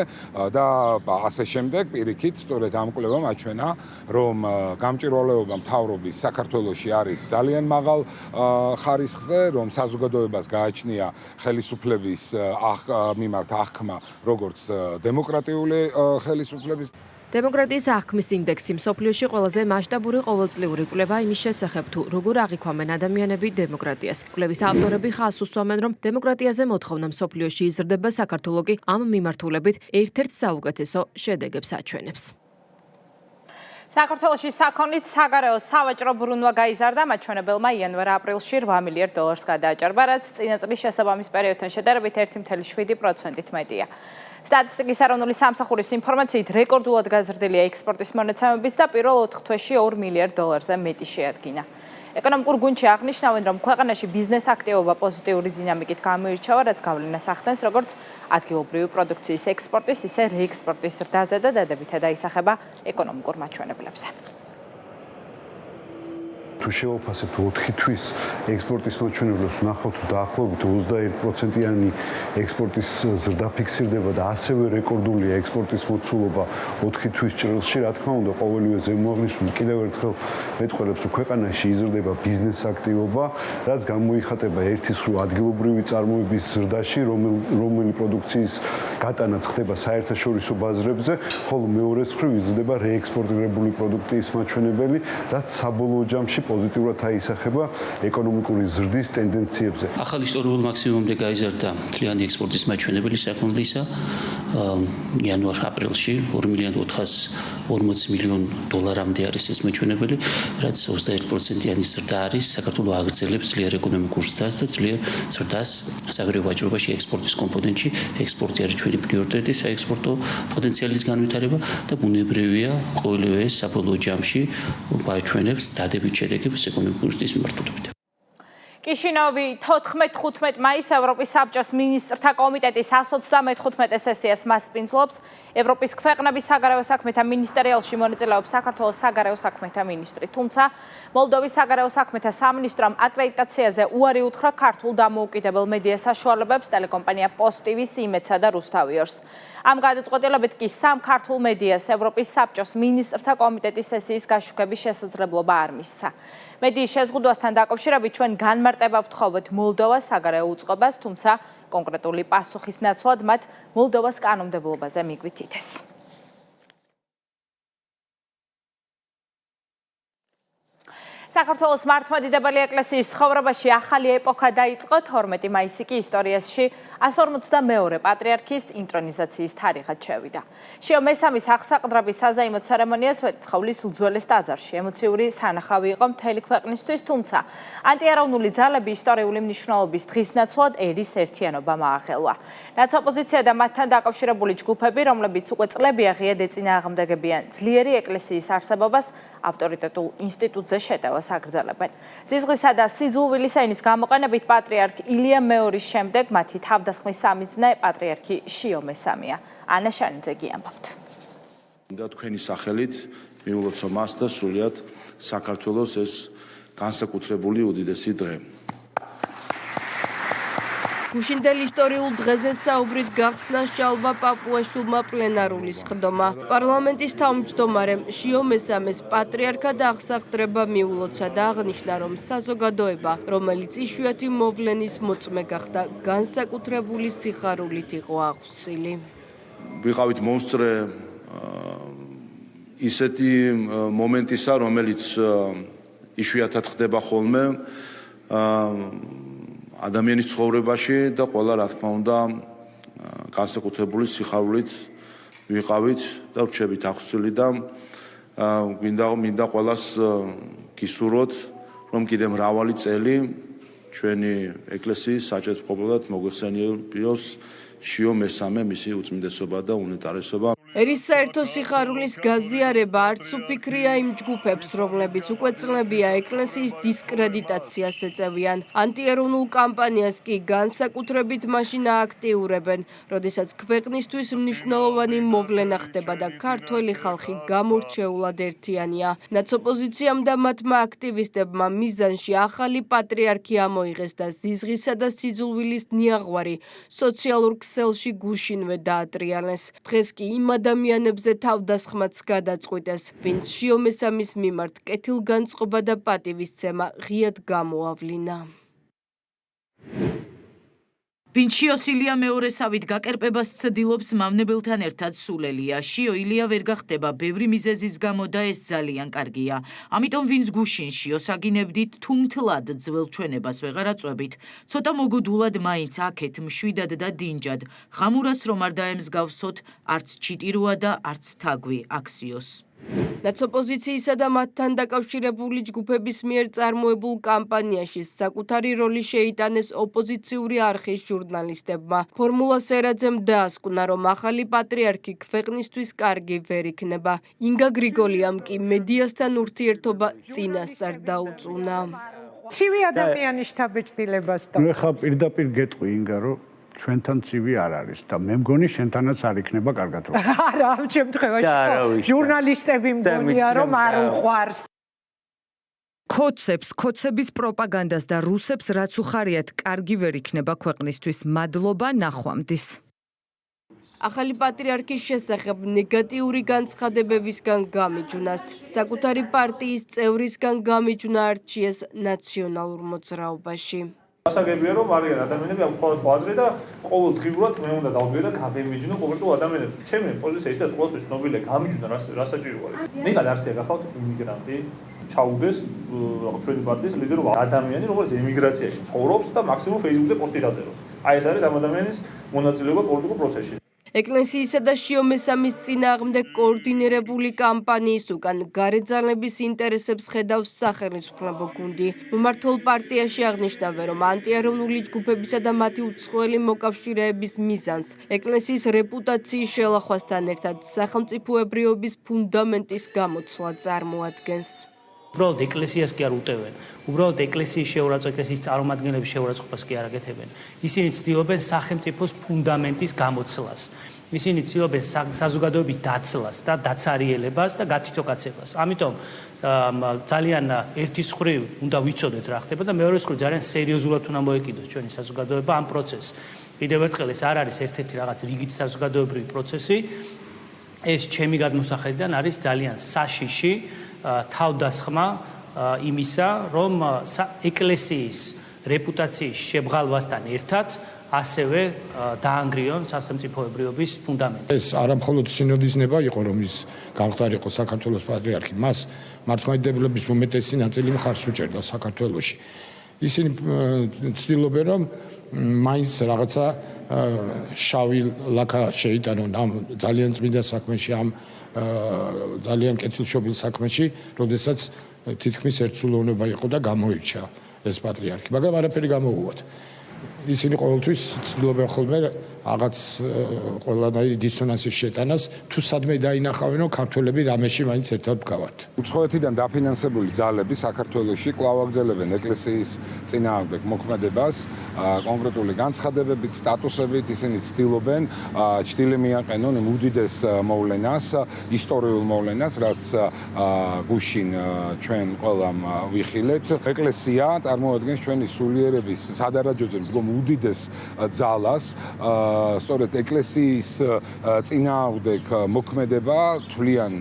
და ასე შემდეგ. პირიქით, სწორედ ამ კვლევამ აჩვენა, რომ გამჭვირვალეობა მთავრობის საქართველოში არის ძალიან მაღალ ხარისხზე, რომ საზოგადოებას გააჩნია ხელისუფლების მიმართ აღქმა, როგორც დემოკრატიული ხელისუფლების. დემოკრატიის აღქმის ინდექსი მსოფლიოში ყველაზე მასშტაბური ყოველწლიური კვლევა იმის შესახებ, თუ როგორ აღიქვამენ ადამიანები დემოკრატიას. კვლევის ავტორები ხაზს უსვამენ, რომ დემოკრატიაზე მოთხოვნა მსოფლიოში იზრდება, საქართველოს კი ამ მიმართულებით ერთ-ერთ საუკეთესო შედეგებს აჩვენებს. საქართველოში საქონლით საგარეო სავაჭრო ბრუნვა გაიზარდა, მაჩვენებელმა იანვარ-აპრილში $8 მილიარდ გადააჭარბა, რაც წინა წლის შესაბამის პერიოდთან შედარებით 1.7%-ით მეტია. სტატისტიკის ეროვნული სამსახურის ინფორმაციით რეკორდულად გაზრდილია ექსპორტის მონაცემებიც და პირველ 4 თვეში $2 მილიარდ-ზე მეტი შეადგინა. ეკონომიკურ გუნდში აღნიშნავენ, რომ ქვეყანაში ბიზნეს აქტივობა პოზიტიური დინამიკით გამოირჩევა, რაც გავლენას ახდენს როგორც ადგილობრივი პროდუქციის ექსპორტის, ისე რეექსპორტის ზრდაზე და დადებითად აისახება ეკონომიკურ მაჩვენებლებზე. თუ შევაფასებთ 4 თვის ექსპორტის მაჩვენებლებს, ვნახავთ დაახლოებით 21%-იანი ექსპორტის ზრდა ფიქსირდება და ასევე რეკორდულია ექსპორტის მოცულობა 4 თვის ჭრილში. რა თქმა უნდა, ყოველივე ზემოაღნიშნული კიდევ ერთხელ მეტყველებს, რომ ქვეყანაში იზრდება ბიზნეს აქტივობა, რაც გამოიხატება ერთის მხრივ ადგილობრივი წარმოების ზრდაში, რომელი პროდუქციის გატანაც ხდება საერთაშორისო ბაზრებზე, ხოლო მეორეს მხრივ იზრდება რეექსპორტირებული პროდუქტის მაჩვენებელი, რაც საბოლოო ჯამში პოზიტიურად აისახება ეკონომიკური ზრდის ტენდენციებზე. ახალ ისტორიულ მაქსიმუმამდე გაიზარდა მთლიანი ექსპორტის მაჩვენებელი საქონლისა იანვარ-აპრილში 2.440 მილიონ დოლარამდე არის ეს მაჩვენებელი, რაც 21%-იანი ზრდა არის. საქართველოს აგრძელებს ძლიერ ეკონომიკურ ზრდას და ძლიერ ზრდას საგარეო ვაჭრობაში ექსპორტის კომპონენტში. ექსპორტი არის ჩვენი პრიორიტეტი საექსპორტო პოტენციალის განვითარება და ბუნებრივია ყოველივე ეს საბოლოო ჯამში გვაჩვენებს დადებით შედეგებს ეკონომიკური ზრდის მიმართულებით. კიშინოვი 14-15 მაისს ევროპის საბჭოს მინისტრთა კომიტეტის 135 სესიას მასპინძლობს. ევროპის ქვეყნების საგარეო საქმეთა მინისტერიალში მონაწილეობს საქართველოს საგარეო საქმეთა მინისტრი. თუმცა მოლდოვის საგარეო საქმეთა სამინისტრომ აკრედიტაციაზე უარი უთხრა ქართულ დამოუკიდებელ მედია საშუალებებს ტელეკომპანია პოსტ-ტივის იმედსა და რუსთავიორს. ამ გადაწყვეტილებით კი სამ ქართულ მედიას ევროპის საბჭოს მინისტრთა კომიტეტის სესიის გაშუქების შესაძლებლობა არ მისცა. მედიის შეზღუდვასთან დაკავშირებით ჩვენ განმარტება ვთხოვოთ მოლდოვას საგარეო უწყებას, თუმცა კონკრეტული პასუხის ნაცვლად მათ მოლდოვას კანონმდებლობაზე მიგვითითეს. საქართველოს მართლმადიდებელი ეკლესიის ცხოვრებაში ახალი ეპოქა დაიწყო. 12 მაისი კი ისტორიაში 152 პატრიარქის ინტრონიზაციის თარიღად შევიდა. შიო მესამის აღსაყდრების საზეიმო ცერემონია სვეტიცხოვლის უძველეს ტაძარში ემოციური სანახავი იყო მთელი ქვეყნისთვის, თუმცა ანტიეროვნული ძალები ისტორიული მნიშვნელობის დღის ნაცვლად ერის ერთიანობამ აახელვა. რაც ოპოზიცია და მათთან დაკავშირებული ჯგუფები, რომლებიც უკვე წლები აღიად ეწინააღმდეგებიან ძლიერი ეკლესიის არსებობას, ავტორიტეტულ ინსტიტუტზე შეტევას აგრძელებენ. ზიზღისა და სიძულვილის ენის გამოყენებით პატრიარქ ილია მეორის შემდეგ მათი თავდასხმის სამიზნე პატრიარქი შიო მესამია. ანა შანიძე ამბობთ. და თქვენი სახელით მიულოცო მას და სრულიად საქართველოს ეს განსაკუთრებული უდიდესი დღე. გუშინდელ ისტორიულ დღეზე საუბრით გახსნა შალვა პაპუაშვილმა პლენარული სხდომა. პარლამენტის თავმჯდომარემ შიო მესამეს პატრიარქად აღსაყდრება მიულოცა და აღნიშნა, რომ საზოგადოება, რომელიც იშვიათი მოვლენის მოწმე გახდა, განსაკუთრებული სიხარულით იყო აღსილი. ვიყავით მომსწრე ისეთი მომენტისა, რომელიც იშვიათად ხდება ხოლმე ადამიანის ცხოვრებაში და ყველა რა თქმა უნდა განსაკუთრებული სიხარულით ვიყავით და ვრჩებით აღსვილი და მინდა ყველას გისურვოთ, რომ კიდე მრავალი წელი ჩვენი ეკლესიის საჭეთრყობლად მოგვეხსენიებოს შიო მესამე მისი უწმინდესობა და უნეტარესობა. ერის საერთო სიხარულის გაზიარება არც უფიქრია იმ ჯგუფებს, რომლებიც უკვე წლებია ეკლესიის დისკრედიტაციას ეწევიან. ანტიეროვნულ კამპანიას კი განსაკუთრებით მაშინ ააქტიურებენ, როდესაც ქვეყნისთვის მნიშვნელოვანი მოვლენა ხდება და ქართველი ხალხი გამორჩეულად ერთიანია. ნაცოპოზიციამ და მათმა აქტივისტებმა მიზანში ახალი პატრიარქი ამოიღეს და ზიზღისა და სიძულვილის ნიაღვარი სოციალურ ქსელში გუშინვე დაატრიალეს. დღეს კი იმ ადამიანებზე თავდასხმაც გადაწყვიტეს, ვინც შიო მესამის მიმართ კეთილგანწყობა და პატივისცემა ღიად გამოავლინა. ვინც შიოს ილია მეორესავით გაკერპებას ცდილობს მავნებელთან ერთად სულელია. შიო ილია ვერ გახდება ბევრი მიზეზის გამო და ეს ძალიან კარგია. ამიტომ ვინც გუშინ შიოს აგინებდით, თუ მთლად ძველ ჩვენებას ვეღარ აწვევით, ცოტა მოგოდულად მაინც აქეთ მშვიდად და დინჯად, ღამურას რომ არ დაემსგავსოთ, არც ჩიტიროა და არც თაგვი აქსიოს. ნაცოპოზიციისა და მათთან დაკავშირებული ჯგუფების მიერ წარმოებულ კამპანიაში საკუთარი როლი შეიტანეს ოპოზიციური არხის ჟურნალისტებმა. ფორმულა სერაძემ დაასკვნა, რომ ახალი პატრიარქი ქვეყნისთვის კარგი ვერ იქნება. ინგა გრიგოლიამ კი მედიასთან ურთიერთობა წინასწარ დაუწუნა. ცივი ადამიანის შთაბეჭდილებას და ხა პირდაპირ გეტყვი ინგა, რომ ჩვენთან ცივი არ არის და მე მგონი შენთანაც არ იქნება კარგად რო. არა, ამ შემთხვევაში ჟურნალისტები მგონია რომ არ უყვარს. ქოცებს, ქოცების პროპაგანდას და რუსებს რაც უხარიათ, კარგი ვერ იქნება ქვეყნისთვის. მადლობა, ნახვამდის. ახალი პატრიარქის შესახებ ნეგატიური განცხადებებისგან გამიჯვნას, საკუთარი პარტიის წევრისგან გამიჯვნა არჩიეს ნაციონალურ მოძრაობაში. ასაგებია რომ არიან ადამიანები ამ სხვადასხვა აზრი და ყოველდღიურად მე უნდა დავდიოდა გამიჯნო კონკრეტულ ადამიანებს. ჩემი პოზიცია ის და ყოველთვის ცნობილია გამიჯნა რა საჭირო არის. ნიკად არსია გახავთ იმიგრანტი, ჩაუდეს ჩვენი პარტიის ლიდერი ადამიანი, რომელიც ემიგრაციაში ცხოვრობს და მაქსიმუმ Facebook-ზე პოსტი დაწეროს. აი ეს არის ამ ადამიანის მონაწილეობა პოლიტიკურ პროცესში. ეკლესიისა და შიომესამის წინააღმდეგ კოორდინირებული კამპანიის უკან გარეძალების ინტერესებს ხედავს სახელმწიფო გუნდი. მმართველ პარტიაში აღნიშნავენ, რომ ანტიეროვნული ჯგუფებისა და მათი უცხოელი მოკავშირეების მიზანს ეკლესიის რეპუტაციის შელახვასთან ერთად სახელმწიფოებრიობის ფუნდამენტის გამოცვლა წარმოადგენს. უბრალოდ ეკლესიას კი არ უტევენ. უბრალოდ ეკლესიის შეურაცხყოფას, ეკლესიის წარმომადგენლების შეურაცხყოფას კი არ აკეთებენ. ისინი ცდილობენ სახელმწიფოს ფუნდამენტის გამოცვლას. ისინი ცდილობენ საზოგადოების დაცლას და დაცარიელებას და გათითოკაცებას. ამიტომ ძალიან ერთის მხრივ უნდა ვიცოდეთ რა ხდება და მეორეს მხრივ ძალიან სერიოზულად უნდა მოეკიდოს ჩვენი საზოგადოება ამ პროცესს. კიდევ ერთხელ ეს არ არის ერთ-ერთი რაღაც რიგით საზოგადოებრივი პროცესი. ეს ჩემი გადმოსახედიდან არის ძალიან საშიში თავდასხმა იმისა, რომ ეკლესიის რეპუტაციის შებრალვასთან ერთად ასევე დაანგრიონ სახელმწიფოებრიობის ფუნდამენტი. ეს არამხოლოდ სინოდიზნება იყო, რომ ის გამხდარიყო საქართველოს პატრიარქი, მას მართლმადიდებლების უმეტესი ნაწილი მხარს უჭერდა საქართველოში. ისინი ცდილობენ, რომ მაინც რაღაცა შავი ლაქა შეიტანონ ამ ძალიან წმინდა საქმეში, ამ ძალიან კეთილშობილ საქმეში, როდესაც თითქმის ერთსულოვნება იყო და გამოირჩა ეს პატრიარქი, მაგრამ არაფერი გამოუვათ. ისინი ყოველთვის ცდილობენ ხოლმე რაღაც ყველანაირი დისონანსის შეტანას, თუ სადმე დაინახავენ, რომ ქართველები რამეში მაინც ერთად ვგავართ. უცხოეთიდან დაფინანსებული ძალები საქართველოში კვლავ აგრძელებენ ეკლესიის წინააღმდეგ მოქმედებას, კონკრეტული განცხადებებით, სტატუსებით, ისინი ცდილობენ ჭრილი მიაყენონ იმ უდიდეს მოვლენას, ისტორიულ მოვლენას, რაც გუშინ ჩვენ ყველამ ვიხილეთ. ეკლესია წარმოადგენს ჩვენი სულიერების სადარაჯოზე მდგომ უდიდეს ძალას. სწორედ ეკლესიის წინააღმდეგ მოქმედება თვლიან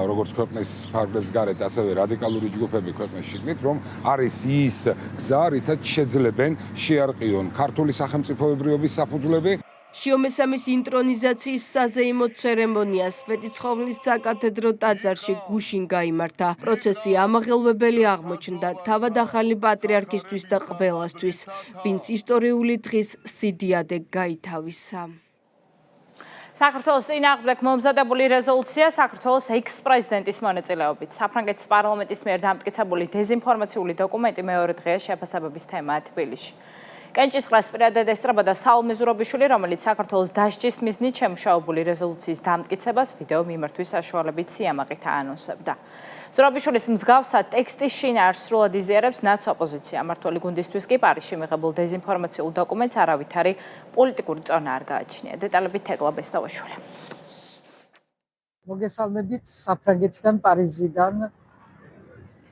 როგორც ქვეყნის ფარგლებს გარეთ, ასევე რადიკალური ჯგუფები ქვეყნის შიგნით, რომ არის ის გზა, რითაც შეძლებენ შეარყიონ ქართული სახელმწიფოებრიობის საფუძვლები. შიომესამის ინტრონიზაციის საზეიმო ცერემონია სვეტიცხოვლის საკათედრო ტაძარში გუშინ გაიმართა. პროცესი ამაღელვებელი აღმოჩნდა თავად ახალი პატრიარქისთვის და ყველასთვის, ვინც ისტორიული დღის სიდიადე გაითავისა. საქართველოს წინააღმდეგ მომზადებული რეზოლუცია საქართველოს ექს-პრეზიდენტის მონაწილეობით. საფრანგეთის პარლამენტის მიერ დამტკიცებული დეზინფორმაციული დოკუმენტი მეორე დღეა შეფასებების თემაა თბილისში. კენჭისყრას პირადად ესწრებოდა საულმე ზურაბიშვილი, რომელიც საქართველოს დასჯის მიზნით შემუშავებული რეზოლუციის დამტკიცებას ვიდეო მიმართვის საშუალებით სიამაყით აანონსებდა. ზურაბიშვილის მსგავსად ტექსტის შინაარსს სრულად იზიარებს ნაც ოპოზიცია. მმართველი გუნდისთვის კი პარიზში მიღებულ დეზინფორმაციულ დოკუმენტს არავითარი პოლიტიკური წონა არ გააჩნია. დეტალებით თეგლა ბესტავაშვილი. მოგესალმებით საფრანგეთიდან, პარიზიდან,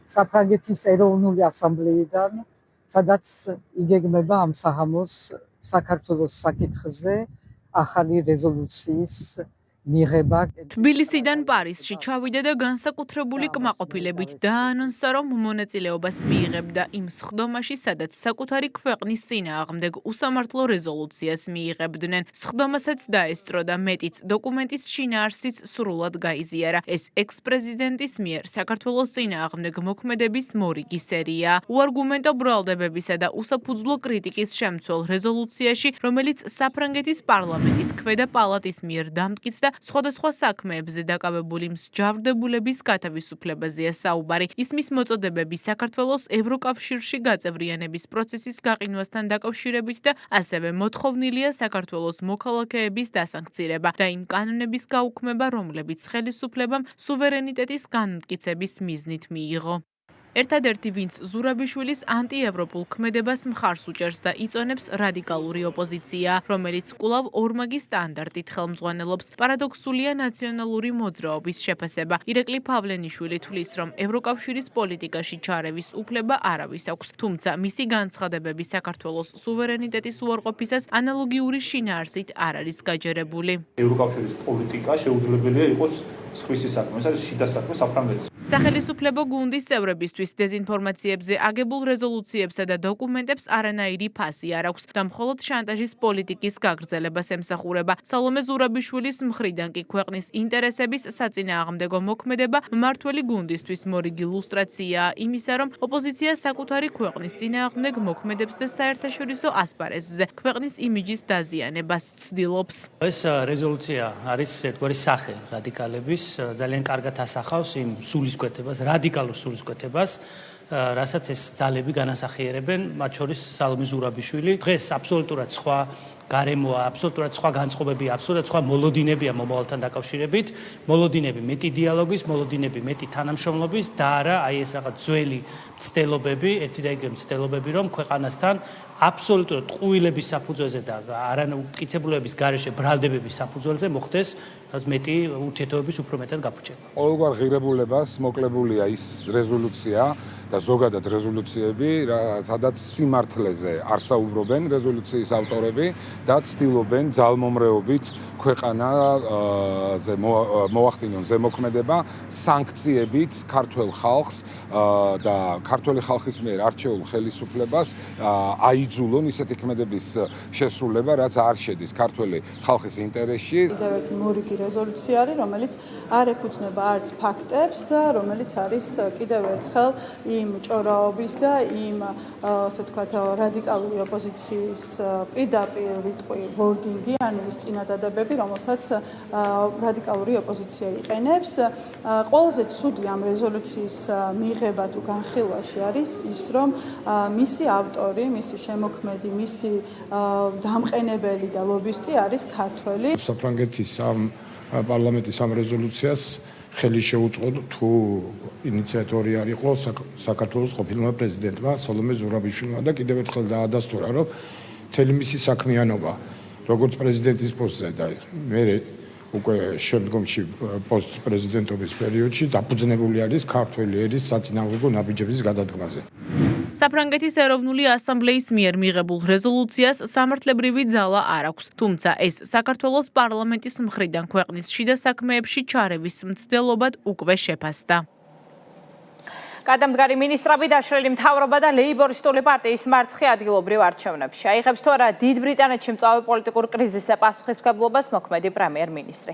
საფრანგეთის ეროვნული ასამბლეიდან, სადაც იგეგმება ამ საჰამოს საქართველოს საკითხზე ახალი რეზოლუციის მიღება. თბილისიდან პარიზში ჩავიდა და განსაკუთრებული კმაყოფილებით დაანონსა, რომ მონაწილეობას მიიღებდა იმ სხდომაში, სადაც საკუთარი ქვეყნის წინააღმდეგ უსამართლო რეზოლუციას მიიღებდნენ. სხდომასაც დაესწრო და მეტიც დოკუმენტის შინაარსიც სრულად გაიზიარა. ეს ექს-პრეზიდენტის მიერ საქართველოს წინააღმდეგ მოქმედების მორიგი სერია. უარგუმენტო ბრალდებებისა და უსაფუძვლო კრიტიკის შემცველ რეზოლუციაში, რომელიც საფრანგეთის პარლამენტის ქვედა პალატის მიერ დამტკიცდა სხვადასხვა საქმეებზე დაკავებული მსჯავრდებულების გათავისუფლებაზეა საუბარი. ისმის მოწოდებები საქართველოს ევროკავშირში გაწევრიანების პროცესის გაყინვასთან დაკავშირებით და ასევე მოთხოვნილია საქართველოს მოქალაქეების დასანქცირება და იმ კანონების გაუქმება, რომლებიც ხელისუფლებამ სუვერენიტეტის განმტკიცების მიზნით მიიღო. ერთადერთი ვინც ზურაბიშვილის ანტიევროპულ ქმედებას მხარს უჭერს და იწონებს რადიკალური ოპოზიცია, რომელიც კვლავ ორმაგი სტანდარტით ხელმძღვანელობს. პარადოქსულია ნაციონალური მოძრაობის შეფასება. ირაკლი ფავლენიშვილი თვლის, რომ ევროკავშირის პოლიტიკაში ჩარევის უფლება არავის აქვს, თუმცა მისი განცხადებები საქართველოს სუვერენიტეტის უარყოფისას ანალოგიური შინაარსით არ არის გაჯერებული. ევროკავშირის პოლიტიკა შეუძლებელია იყოს სხვისი საქმე, ეს არის შიდა საქმე საფრანგეთს. სახელისუფლებო გუნდის წევრებისთვის დეზინფორმაციებზე აგებულ რეზოლუციებსა და დოკუმენტებს არანაირი ფასი არ აქვს და მხოლოდ შანტაჟის პოლიტიკის გაგრძელებას ემსახურება. სალომე ზურაბიშვილის მხრიდან კი ქვეყნის ინტერესების საწინააღმდეგო მოქმედება მმართველი გუნდისთვის მორიგი ილუსტრაციაა იმისა, რომ ოპოზიცია საკუთარი ქვეყნის წინააღმდეგ მოქმედებს და საერთაშორისო ასპარეზზე ქვეყნის იმიჯის დაზიანებას ცდილობს. ეს რეზოლუცია არის ერთგვარი სახე რადიკალების ძალიან კარგად ასახავს იმ სულისკვეთებას, რადიკალურ სულისკვეთებას, რასაც ეს ძალები განასახიერებენ, მათ შორის სალომე ზურაბიშვილი. დღეს აბსოლუტურად სხვა გარემოა, აბსოლუტურად სხვა განწყობებია, აბსოლუტურად სხვა მოლოდინებია მომავალთან დაკავშირებით. მოლოდინები მეტი დიალოგის, მოლოდინები მეტი თანამშრომლობის და არა აი ეს რაღაც ძველი მცდელობები, ერთი და იგივე მცდელობები, რომ ქვეყანასთან აბსოლუტურად ყუილების საფუძველზე და არანაუთხიცებულების გარეშე ბრალდებების საფუძველზე მოხდეს მეტი ურთიერთობების უფრო მეტად გაფუჭება. ყოველგვარ ღირებულებას მოკლებულია ის რეზოლუცია და ზოგადად რეზოლუციები, სადაც სიმართლეზე არ საუბრობენ რეზოლუციის ავტორები და ცდილობენ ძალმომრეობით ქვეყანაზე მოახდინონ ზემოქმედება, სანქციებით ქართველ ხალხს და ქართველი ხალხის მიერ არჩეულ ხელისუფლებას აიძულონ ისეთი ქმედების შესრულება, რაც არ შედის ქართველი ხალხის ინტერესში. კიდევ ერთი მორიგი რეზოლუცია არის, რომელიც არ ეფუძნება არც ფაქტებს და რომელიც არის კიდევ ერთხელ იმ ჭორაობის და იმ ასე ვთქვათ რადიკალური ოპოზიციის პირდაპირ რიტყვი ვორდინგი, ანუ ის წინადადებები, რომელსაც რადიკალური ოპოზიცია იყენებს. ყველაზე ცუდი ამ რეზოლუციის მიღება თუ განხილვაში არის ის, რომ მისი ავტორი, მისი შემოქმედი, მისი დამყენებელი და ლობისტი არის ქართველი. საფრანგეთის ამ პარლამენტის ამ რეზოლუციას ხელი შეუწყო თუ ინიციატორი არ იყო საქართველოს ყოფილმა პრეზიდენტმა სალომე ზურაბიშვილმა და კიდევ ერთხელ დაადასტურა, რომ მთელი მისი საქმიანობა როგორც პრეზიდენტის პოსტზე და მე უკვე შემდგომში პოსტ-პრეზიდენტობის პერიოდში დაფუძნებული არის ქართველი ერის საწინააღმდეგო ნაბიჯების გადადგმაზე. საფრანგეთის ეროვნული ასამბლეის მიერ მიღებულ რეზოლუციას სამართლებრივი ძალა არ აქვს, თუმცა ეს საქართველოს პარლამენტის მხრიდან ქვეყნის შიდა საქმეებში ჩარევის მცდელობად უკვე შეფასდა. გადამდგარი მინისტრები დაშლილი მთავრობა და ლეიბორისტული პარტიის მარცხი ადგილობრივ არჩევნებში. აიღებს თუ არა დიდ ბრიტანეთში მწვავე პოლიტიკურ კრიზისზე პასუხისმგებლობას მოქმედი პრემიერ-მინისტრი.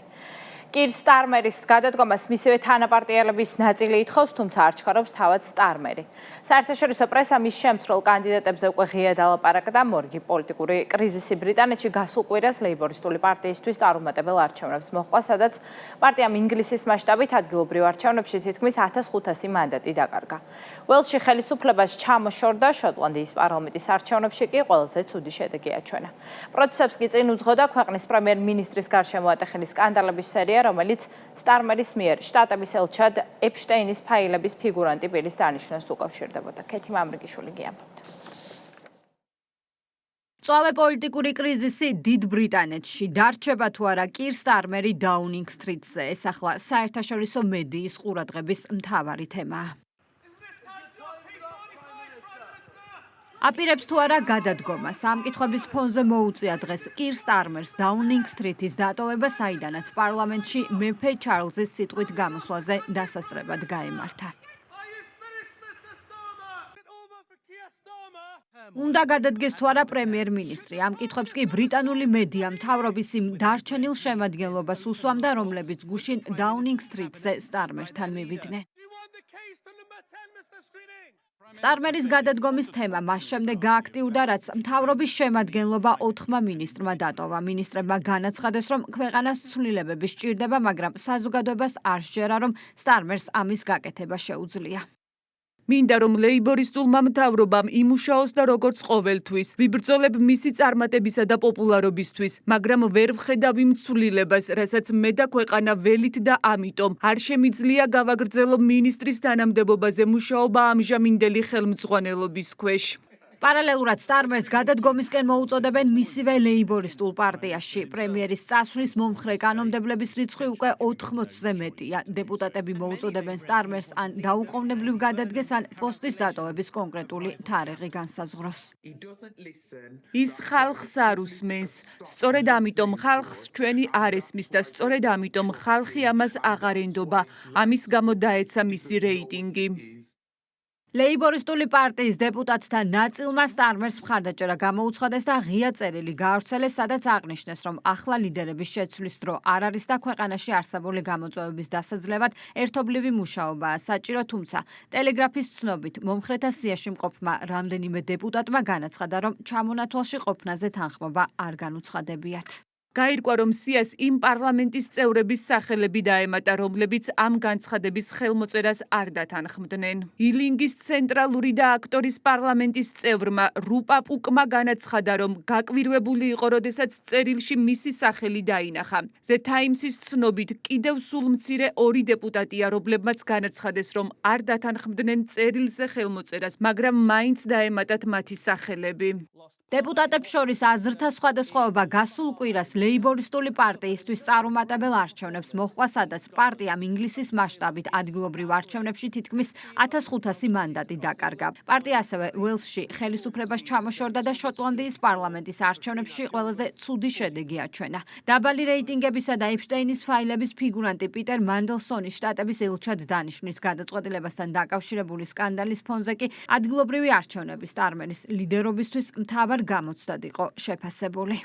კირ სტარმერის გადადგომას მისივე თანაპარტიელების ნაწილი ითხოვს, თუმცა არ ჩქარობს თავად სტარმერი. საერთაშორისო პრესა მის შემცვლელ კანდიდატებზე უკვე ღიად ალაპარაკდა. მორიგი პოლიტიკური კრიზისი ბრიტანეთში გასულ კვირას ლეიბორისტული პარტიისთვის წარუმატებელ არჩევნებს მოჰყვა, სადაც პარტიამ ინგლისის მასშტაბით ადგილობრივ არჩევნებში თითქმის 1500 მანდატი დაკარგა. ველსში ხელისუფლებას ჩამოშორდა, შოტლანდიის პარლამენტის არჩევნებში კი ყველაზე ცუდი შედეგი აჩვენა. პროცესებს კი წინ უძღოდა ქვეყნის პრემიერ-მინისტრის გარშემო ატეხილი სკანდალების სერია, რომელიც სტარმერის მიერ შტატების ელჩად ეპშტეინის ფაილების ფიგურანტი პირის დანიშვნას უკავშირდებოდა. ქეთი მამრიგიშვილი გიამბობთ. მწვავე პოლიტიკური კრიზისი დიდ ბრიტანეთში დარჩება თუ არა კირ სტარმერი დაუნინგ სტრიტზე. ეს ახლა საერთაშორისო მედიის ყურადღების მთავარი თემაა. აპირებს თუ არა გადადგომას. ამ კითხვების ფონზე მოუწია დღეს კირ სტარმერს დაუნინგ სტრიტის დატოვება, საიდანაც პარლამენტში მეფე ჩარლზის სიტყვით გამოსვლაზე დასასწრებად გაემართა. უნდა გადადგეს თუ არა პრემიერ-მინისტრი. ამ კითხვებს კი ბრიტანული მედია მთავრობის იმ დარჩენილ შემადგენლობას უსვამდა, რომლებიც გუშინ დაუნინგ სტრიტზე სტარმერთან მივიდნენ. სტარმერის გადადგომის თემა მას შემდეგ გააქტიურდა, რაც მთავრობის შემადგენლობა 4 მინისტრმა დატოვა. მინისტრებმა განაცხადეს, რომ ქვეყანას ცვლილებები სჭირდება, მაგრამ საზოგადოებას არ სჯერა, რომ სტარმერს ამის გაკეთება შეუძლია. მინდა რომ ლეიბორისტულმა მთავრობამ იმუშაოს და როგორც ყოველთვის ვიბრძოლებ მისი წარმატებისა და პოპულარობისთვის, მაგრამ ვერ ვხედავ იმ ცვლილებას, რასაც მე და ქვეყანა ველით და ამიტომ არ შემიძლია გავაგრძელო მინისტრის თანამდებობაზე მუშაობა ამჟამინდელი ხელმძღვანელობის ქვეშ. პარალელურად სტარმერს გადადგომისკენ მოუწოდებენ მისივე ლეიბორისტულ პარტიაში. პრემიერის წასვლის მომხრე კანონმდებლების რიცხვი უკვე 80-ზე მეტია. დეპუტატები მოუწოდებენ სტარმერს ან დაუყოვნებლივ გადადგეს, ან პოსტის დატოვების კონკრეტული თარიღი განსაზღვროს. ის ხალხს არ უსმენს. სწორედ ამიტომ ხალხს ჩვენი არ ესმის და სწორედ ამიტომ ხალხი ამას აღარ ენდობა. ამის გამო დაეცა მისი რეიტინგი. ლეიბორისტული პარტიის დეპუტატთა ნაწილმა სტარმერს მხარდაჭერა გამოუცხადეს და ღია წერილი გაავრცელეს, სადაც აღნიშნეს, რომ ახლა ლიდერების შეცვლის დრო არ არის და ქვეყანაში არსებული გამოწვევების დასაძლევად ერთობლივი მუშაობაა საჭირო, თუმცა ტელეგრაფის ცნობით მომხრეთა სიაში მყოფმა რამდენიმე დეპუტატმა განაცხადა, რომ ჩამონათვალში ყოფნაზე თანხმობა არ განუცხადებიათ. გაირკვა, რომ სიას იმ პარლამენტის წევრების სახელები დაემატა, რომლებიც ამ განცხადების ხელმოწერას არ დათანხმდნენ. ილინგის ცენტრალური და აქტორის პარლამენტის წევრმა რუპა პუკმა განაცხადა, რომ გაკვირვებული იყო, როდესაც წერილში მისი სახელი დაინახა. The Times-ის ცნობით, კიდევ სულ მცირე 2 დეპუტატია, რომლებმაც განაცხადეს, რომ არ დათანხმდნენ წერილზე ხელმოწერას, მაგრამ მაინც დაემატათ მათი სახელები. დეპუტატებს შორის აზრთა სხვადასხვაობა გასულ კვირას ლეიბორისტული პარტიისთვის წარუმატებელ არჩევნებს მოჰყვა, სადაც პარტიამ ინგლისის მასშტაბით ადგილობრივ არჩევნებში თითქმის 1500 მანდატი დაკარგა. პარტია ასევე უელსში ხელისუფლებას ჩამოშორდა და შოტლანდიის პარლამენტის არჩევნებში ყველაზე ცუდი შედეგი აჩვენა. დაბალი რეიტინგებისა და ეპშტეინის ფაილების ფიგურანტი პიტერ მანდელსონი შტატების ელჩად დანიშნვის გადაწყვეტილებასთან დაკავშირებული სკანდალის ფონზე კი ადგილობრივი არჩევნები სტარმერის ლიდერობისთვის მთავარ გამოცდად იყო შეფასებული.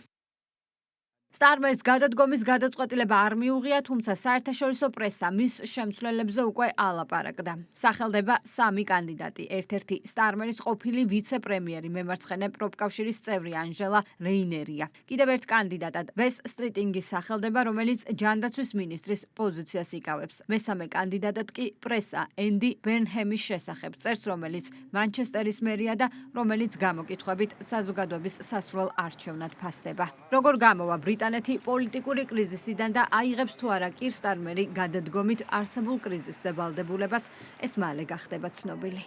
სტარმერს გადადგომის გადაწყვეტილება არ მიუღია, თუმცა საერთაშორისო პრესა მის შემცვლელებზე უკვე ალაპარაკდა. სახელდება 3 კანდიდატი. ერთ-ერთი სტარმერის ყოფილი ვიცე-პრემიერი, მემარცხენე პროფკავშირის წევრი ანჟელა რეინერია. კიდევ ერთ კანდიდატად ვეს სტრიტინგის სახელდება, რომელიც ჯანდაცვის მინისტრის პოზიციას იკავებს. მესამე კანდიდატად კი პრესა ენდი ბერნჰემის შესახებ წერს, რომელიც მანჩესტერის მერია და რომელიც გამოკითხვებით საზოგადოების სასურველ არჩევნად ფასდება. როგორ გამოვა ბრიტანეთი პოლიტიკური კრიზისიდან და აიღებს თუ არა კირ სტარმერი გადადგომით არსებულ კრიზისზე ვალდებულებას, ეს მალე გახდება ცნობილი.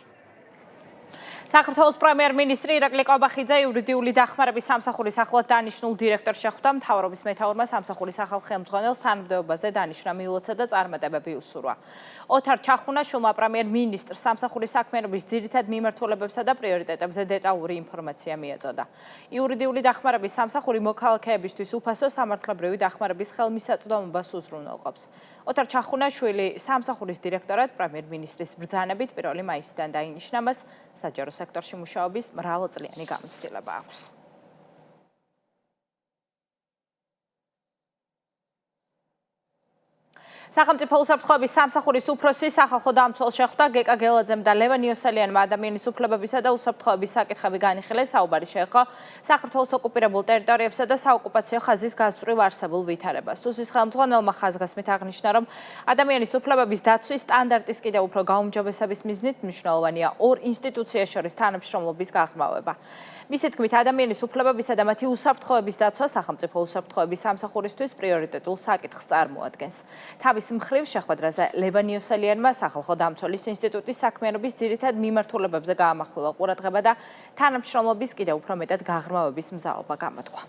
საქართველოს პრემიერ-მინისტრი ირაკლი ყობახიძე იურიდიული დახმარების სამსახურის ახლად დანიშნულ დირექტორს შეხვდა. მთავრობის მეთაურმა სამსახურის ახალ ხელმძღვანელს თანამდებობაზე დანიშნა მიულოცა და წარმატებები უსურვა. ოთარ ჩახუნაშვილმა პრემიერ-მინისტრს სამსახურის საქმიანობის ძირითად მიმართულებებსა და პრიორიტეტებზე დეტალური ინფორმაცია მიაწოდა. იურიდიული დახმარების სამსახური მოქალაქეებისთვის უფასო სამართლებრივი დახმარების ხელმისაწვდომობას უზრუნველყოფს. ოთარ ჩახუნაშვილი სამსახურის დირექტორად პრემიერ-მინისტრის ბრძანებით 1 მაისიდან დაინიშნა, მას საჯარო სექტორში მუშაობის მრავალწლიანი გამოცდილება აქვს. სახელმწიფო უსაფრთხოების სამსახურის უფროსი სახალხო დამცველს შეხვდა. გეკა გელაძემ და ლევან იოსელიანმა ადამიანის უფლებებისა და უსაფრთხოების საკითხები განიხილეს. საუბარი შეეხო საქართველოს ოკუპირებულ ტერიტორიებსა და საოკუპაციო ხაზის გასწვრივ არსებულ ვითარებას. სუსის ხელმძღვანელმა ხაზგასმით აღნიშნა, რომ ადამიანის უფლებების დაცვის სტანდარტის კიდევ უფრო გაუმჯობესების მიზნით მნიშვნელოვანია 2 ინსტიტუციის შორის თანამშრომლობის გაღრმავება. მისი თქმით, ადამიანის უფლებებისა და მათი უსაფრთხოების დაცვა სახელმწიფო უსაფრთხოების სამსახურისთვის პრიორიტეტულ საკითხს წარმოადგენს. თავის მხრივ შეხვედრაზე ლევან იოსელიანმა სახალხო დამცველის ინსტიტუტის საქმიანობის ძირითად მიმართულებებზე გაამახვილა ყურადღება და თანამშრომლობის კიდევ უფრო მეტად გაღრმავების მზაობა გამოთქვა.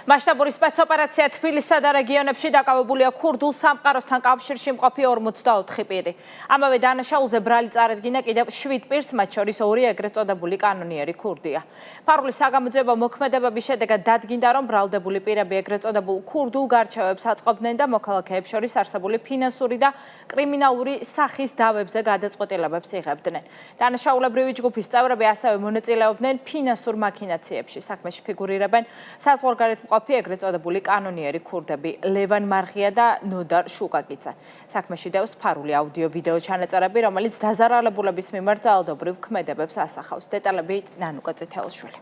მასშტაბური სპეცოპერაცია თბილისსა და რეგიონებში დაკავებულია ქურდულ სამყაროსთან კავშირში მყოფი 54 პირი. ამავე დანაშაულზე ბრალი წარედგინა კიდევ 7 პირს, მათ შორის 2 ეგრეთ წოდებული კანონიერი ქურდია. ფარული საგამოძიებო მოქმედებების შედეგად დადგინდა, რომ ბრალდებული პირები ეგრეთ წოდებულ ქურდულ გარჩევებს აწყობდნენ და მოქალაქეებს შორის არსებული ფინანსური და კრიმინალური სახის დავებზე გადაწყვეტილებებს იღებდნენ. დანაშაულებრივი ჯგუფის წევრები ასევე მონაწილეობდნენ ფინანსურ მაქინაციებში. საქმეში ფიგურირებენ საზღვარგარეთ მყოფი ეგრეთ წოდებული კანონიერი ქურდები ლევან მარღია და ნოდარ შუკაკიძე. საქმეში დევს ფარული აუდიო-ვიდეო ჩანაწერები, რომელიც დაზარალებულების მიმართ ძალადობრივ ქმედებებს ასახავს. დეტალები ნანუკა წითელშვილი.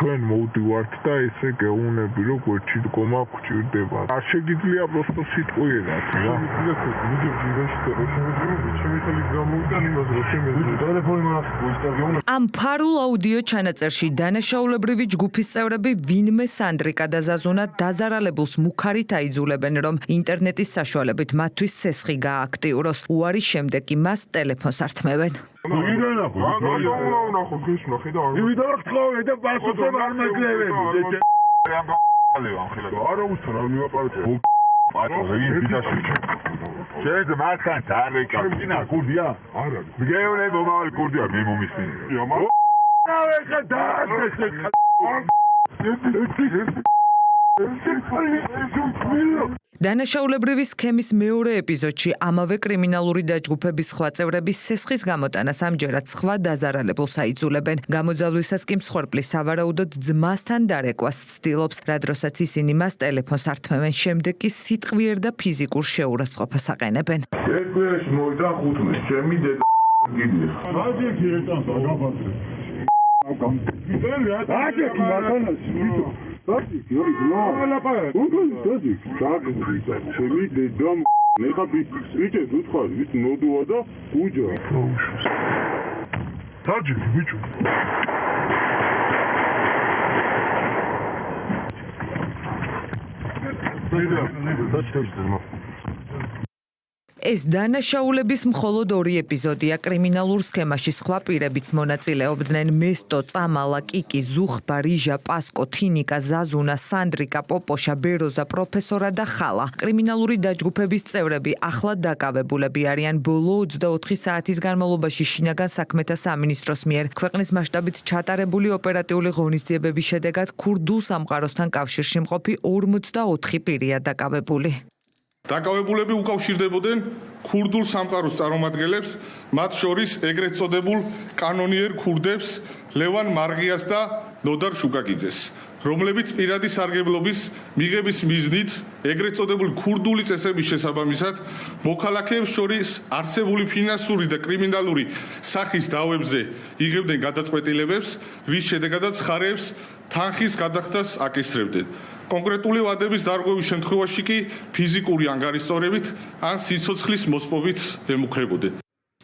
ჩვენ მოვდივართ და ესე გეუბნები რომ გვერდში დგომა გვჭირდება. არ შეგიძლია просто სიტყვიერად რა. ამ ფარულ აუდიო ჩანაწერში დანაშაულებრივი ჯგუფის წევრები ვინმე სანდრიკა და ზაზუნა დაზარალებულს მუქარით აიძულებენ, რომ ინტერნეტის საშუალებით მათთვის ცესხი გააქტიუროს. უარის შემდეგ კი მას ტელეფონს ართმევენ. შეიძლება მართლა დარეკა. ვინა კურდია? არა. მიგეუნე მომავალი კურდია მე მომისმინე. ეხა დაასწრე. დანაშაულებრივი სქემის მეორე ეპიზოდში ამავე კრიმინალური დაჯგუფების სხვა წევრები სესხის გამოტანას ამჯერად სხვა დაზარალებულს აიძულებენ. გამოძალვისას კი მსხვერპლი სავარაუდოდ ძმასთან დარეკვას ცდილობს, რა დროსაც ისინი მას ტელეფონს ართმევენ, შემდეგ კი სიტყვიერ და ფიზიკურ შეურაცხყოფას აყენებენ. ერთგვარში მოვიდა 15 ჩემი დედა გიდი. აჯექი ერთანს აგაბატე. აჯექი მართალაში ვიტო. აჯექი ორი ნო. აჯექი ჩემი დედა მეხა ბიჭე უცხოა ვით ნოდუა და გუჯა. აჯექი ბიჭო. ეს დანაშაულების მხოლოდ ორი ეპიზოდია. კრიმინალურ სქემაში სხვა პირებიც მონაწილეობდნენ. მესტო, წამალა, კიკი, ზუხბა, რიჟა, პასკო, თინიკა, ზაზუნა, სანდრიკა, პოპოშა, ბეროზა, პროფესორა და ხალა. კრიმინალური დაჯგუფების წევრები ახლად დაკავებულები არიან. ბოლო 24 საათის განმავლობაში შინაგან საქმეთა სამინისტროს მიერ ქვეყნის მასშტაბით ჩატარებული ოპერატიული ღონისძიებების შედეგად ქურდულ სამყაროსთან კავშირში მყოფი 44 პირია დაკავებული. დაკავებულები უკავშირდებოდნენ ქურდულ სამყაროს წარმომადგენლებს, მათ შორის ეგრეთ წოდებულ კანონიერ ქურდებს ლევან მარღიას და ნოდარ შუკაკიძეს, რომლებიც პირადი სარგებლობის მიღების მიზნით ეგრეთ წოდებული ქურდული წესების შესაბამისად მოქალაქეებს შორის არსებული ფინანსური და კრიმინალური სახის დავებზე იღებდნენ გადაწყვეტილებებს, რის შედეგადაც ხარებს თანხის გადახდას აკისრებდნენ. კონკრეტული ვადების დარღვევის შემთხვევაში კი ფიზიკური ანგარიშწორებით ან სიცოცხლის მოსპობით ემუქრებოდნენ.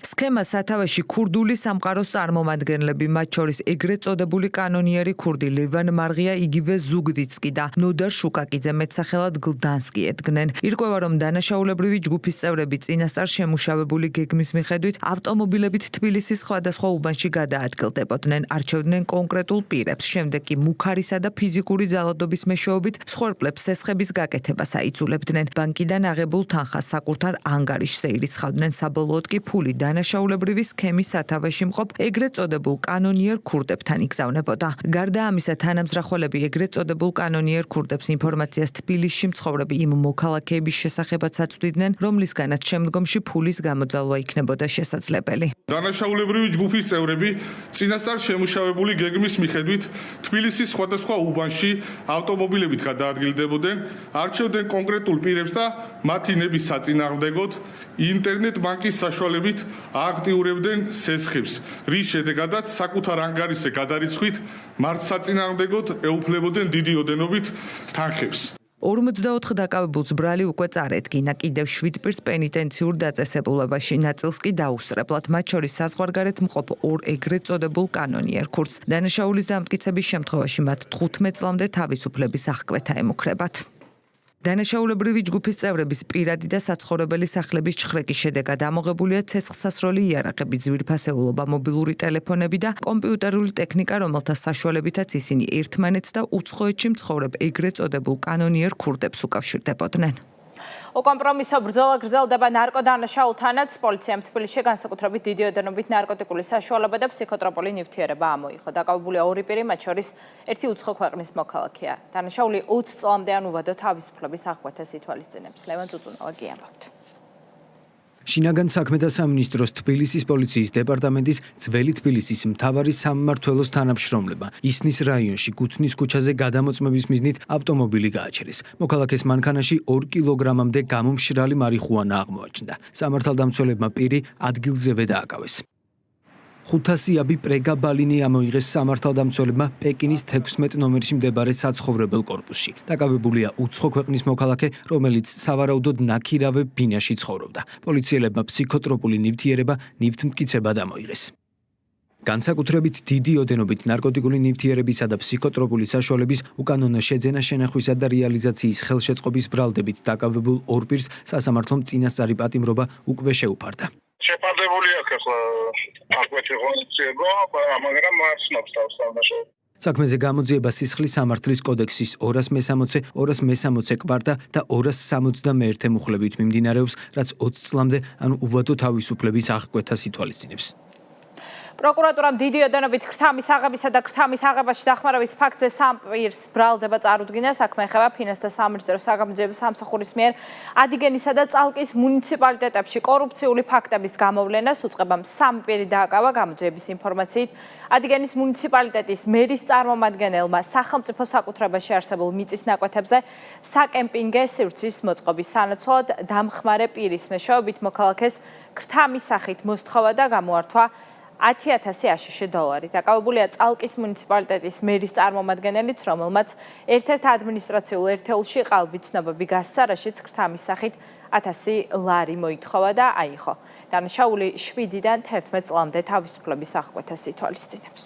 სქემა სათავეში ქურდული სამყაროს წარმომადგენლები, მათ შორის ეგრეთ წოდებული კანონიერი ქურდი ლევან მარღია, იგივე ზუგდიცკი და ნოდარ შუკაკიძე მეტსახელად გლდანსკი ედგნენ. ირკვევა, რომ დანაშაულებრივი ჯგუფის წევრები წინასწარ შემუშავებული გეგმის მიხედვით ავტომობილებით თბილისის სხვადასხვა უბანში გადაადგილდებოდნენ, არჩევდნენ კონკრეტულ პირებს, შემდეგ კი მუქარისა და ფიზიკური ძალადობის მეშვეობით მსხვერპლებს სესხების გაკეთებას აიძულებდნენ. ბანკიდან აღებულ თანხას საკუთარ ანგარიშზე ირიცხავდნენ, საბოლოოდ კი ფული დანაშაულებრივი სქემის სათავეში მყოფ ეგრეთ წოდებულ კანონიერ ქურდებთან იგზავნებოდა. გარდა ამისა, თანამზრახველები ეგრეთ წოდებულ კანონიერ ქურდებს ინფორმაციას თბილისში მცხოვრები იმ მოქალაქეების შესახებაც აწვდიდნენ, რომლისგანაც შემდგომში ფულის გამოძალვა იქნებოდა შესაძლებელი. დანაშაულებრივი ჯგუფის წევრები წინასწარ შემუშავებული გეგმის მიხედვით თბილისის სხვადასხვა უბანში ავტომობილებით გადაადგილდებოდნენ, არჩევდნენ კონკრეტულ პირებს და მათი ნების საწინააღმდეგოდ ინტერნეტ ბანკის საშუალებით ააქტიურებდნენ სესხებს, რის შედეგადაც საკუთარ ანგარიშზე გადარიცხვით მათ საწინააღმდეგოდ ეუფლებოდნენ დიდი ოდენობით თანხებს. 44 დაკავებულს ბრალი უკვე წარედგინა, კიდევ 7 პირს პენიტენციურ დაწესებულებაში, ნაწილს კი დაუსწრებლად, მათ შორის საზღვარგარეთ მყოფ 2 ეგრეთ წოდებულ კანონიერ ქურდს. დანაშაულის დამტკიცების შემთხვევაში მათ 15 წლამდე თავისუფლების აღკვეთა ემუქრებათ. დანაშაულებრივი ჯგუფის წევრების პირადი და საცხოვრებელი სახლების ჩხრეკის შედეგად ამოღებულია ცეცხლსასროლი იარაღები, ძვირფასეულობა, მობილური ტელეფონები და კომპიუტერული ტექნიკა, რომელთა საშუალებითაც ისინი ერთმანეთს და უცხოეთში მცხოვრებ ეგრეთ წოდებულ კანონიერ ქურდებს უკავშირდებოდნენ. უკომპრომისო ბრძოლა გრძელდება ნარკოდანაშაულთანაც. პოლიციამ თბილისში განსაკუთრებით დიდი ოდენობით ნარკოტიკული საშუალება და ფსიქოტროპული ნივთიერება ამოიღო. დაკავებულია 2 პირი, მათ შორის ერთი უცხო ქვეყნის მოქალაქეა. დანაშაული 20 წლამდე ან უვადო თავისუფლების აღკვეთას ითვალისწინებს. ლევან წუწუნავა კი ამბობთ. შინაგან საქმეთა სამინისტროს თბილისის პოლიციის დეპარტამენტის ძველი თბილისის მთავარი სამმართველოს თანამშრომლება ისნის რაიონში გუთნის ქუჩაზე გადამოწმების მიზნით ავტომობილი გააჩერეს. მოქალაქეს მანქანაში 2 კილოგრამამდე გამომშრალი მარიხუანა აღმოაჩნდა. სამართალდამცველებმა პირი ადგილზევე დააკავეს. 500-აბი პრეგა ბალინი ამოიღეს სამართალდამცველებმა პეკინის 16 ნომერში მდებარე საცხოვრებელ კორპუსში. დაკავებულია უცხო ქვეყნის მოქალაქე, რომელიც სავარაუდოდ ნაქირავე ბინაში ცხოვრობდა. პოლიციელებმა ფსიქოტროპული ნივთიერება ნივთმტკიცებად ამოიღეს. განსაკუთრებით დიდი ოდენობით ნარკოტიკული ნივთიერებისა და ფსიქოტროპული საშუალების უკანონო შეძენა, შენახვისა და რეალიზაციის ხელშეწყობის ბრალდებით დაკავებულ ორ პირს სასამართლომ წინასწარი პატიმრობა უკვე შეუფარდა. შეფარდებული აქვს ახლა აკვეთი ღონისძიება, მაგრამ მარცნობს თავს სამაშო. საქმეზე გამოძიება სისხლის სამართლის კოდექსის 260, 260 კვარტა და 261 მუხლებით მიმდინარეობს, რაც 20 წლამდე, ანუ უვადო თავისუფლების აღკვეთას ითვალისწინებს. პროკურატურამ დიდი ოდენობით ქრთამის აღებისა და ქრთამის აღებაში დახმარების ფაქტზე სამ პირს ბრალდება წარუდგინა. საქმე ეხება ფინანსთა სამინისტროს საგამოძიებო სამსახურის მიერ ადიგენისა და წალკის მუნიციპალიტეტებში კორუფციული ფაქტების გამოვლენას უწყებამ სამი პირი დააკავა. გამოძიების ინფორმაციით, ადიგენის მუნიციპალიტეტის მერის წარმომადგენელმა სახელმწიფო საკუთრებაში არსებულ მიწის ნაკვეთებზე საკემპინგე სივრცის მოწყობის სანაცვლოდ დამხმარე პირის მეშვეობით მოქალაქეს ქრთამის სახით მოსთხოვა და გამოართვა 10,000 აშშ დოლარი. დაკავებულია წალკის მუნიციპალიტეტის მერის წარმომადგენელიც, რომელმაც ერთ-ერთ ადმინისტრაციულ ერთეულში ყალბი ცნობები გასცა, რაშიც ქრთამის სახით 1000 ლარი მოითხოვა და აიღო. დანაშაული 7-დან 11 წლამდე თავისუფლების აღკვეთას ითვალისწინებს.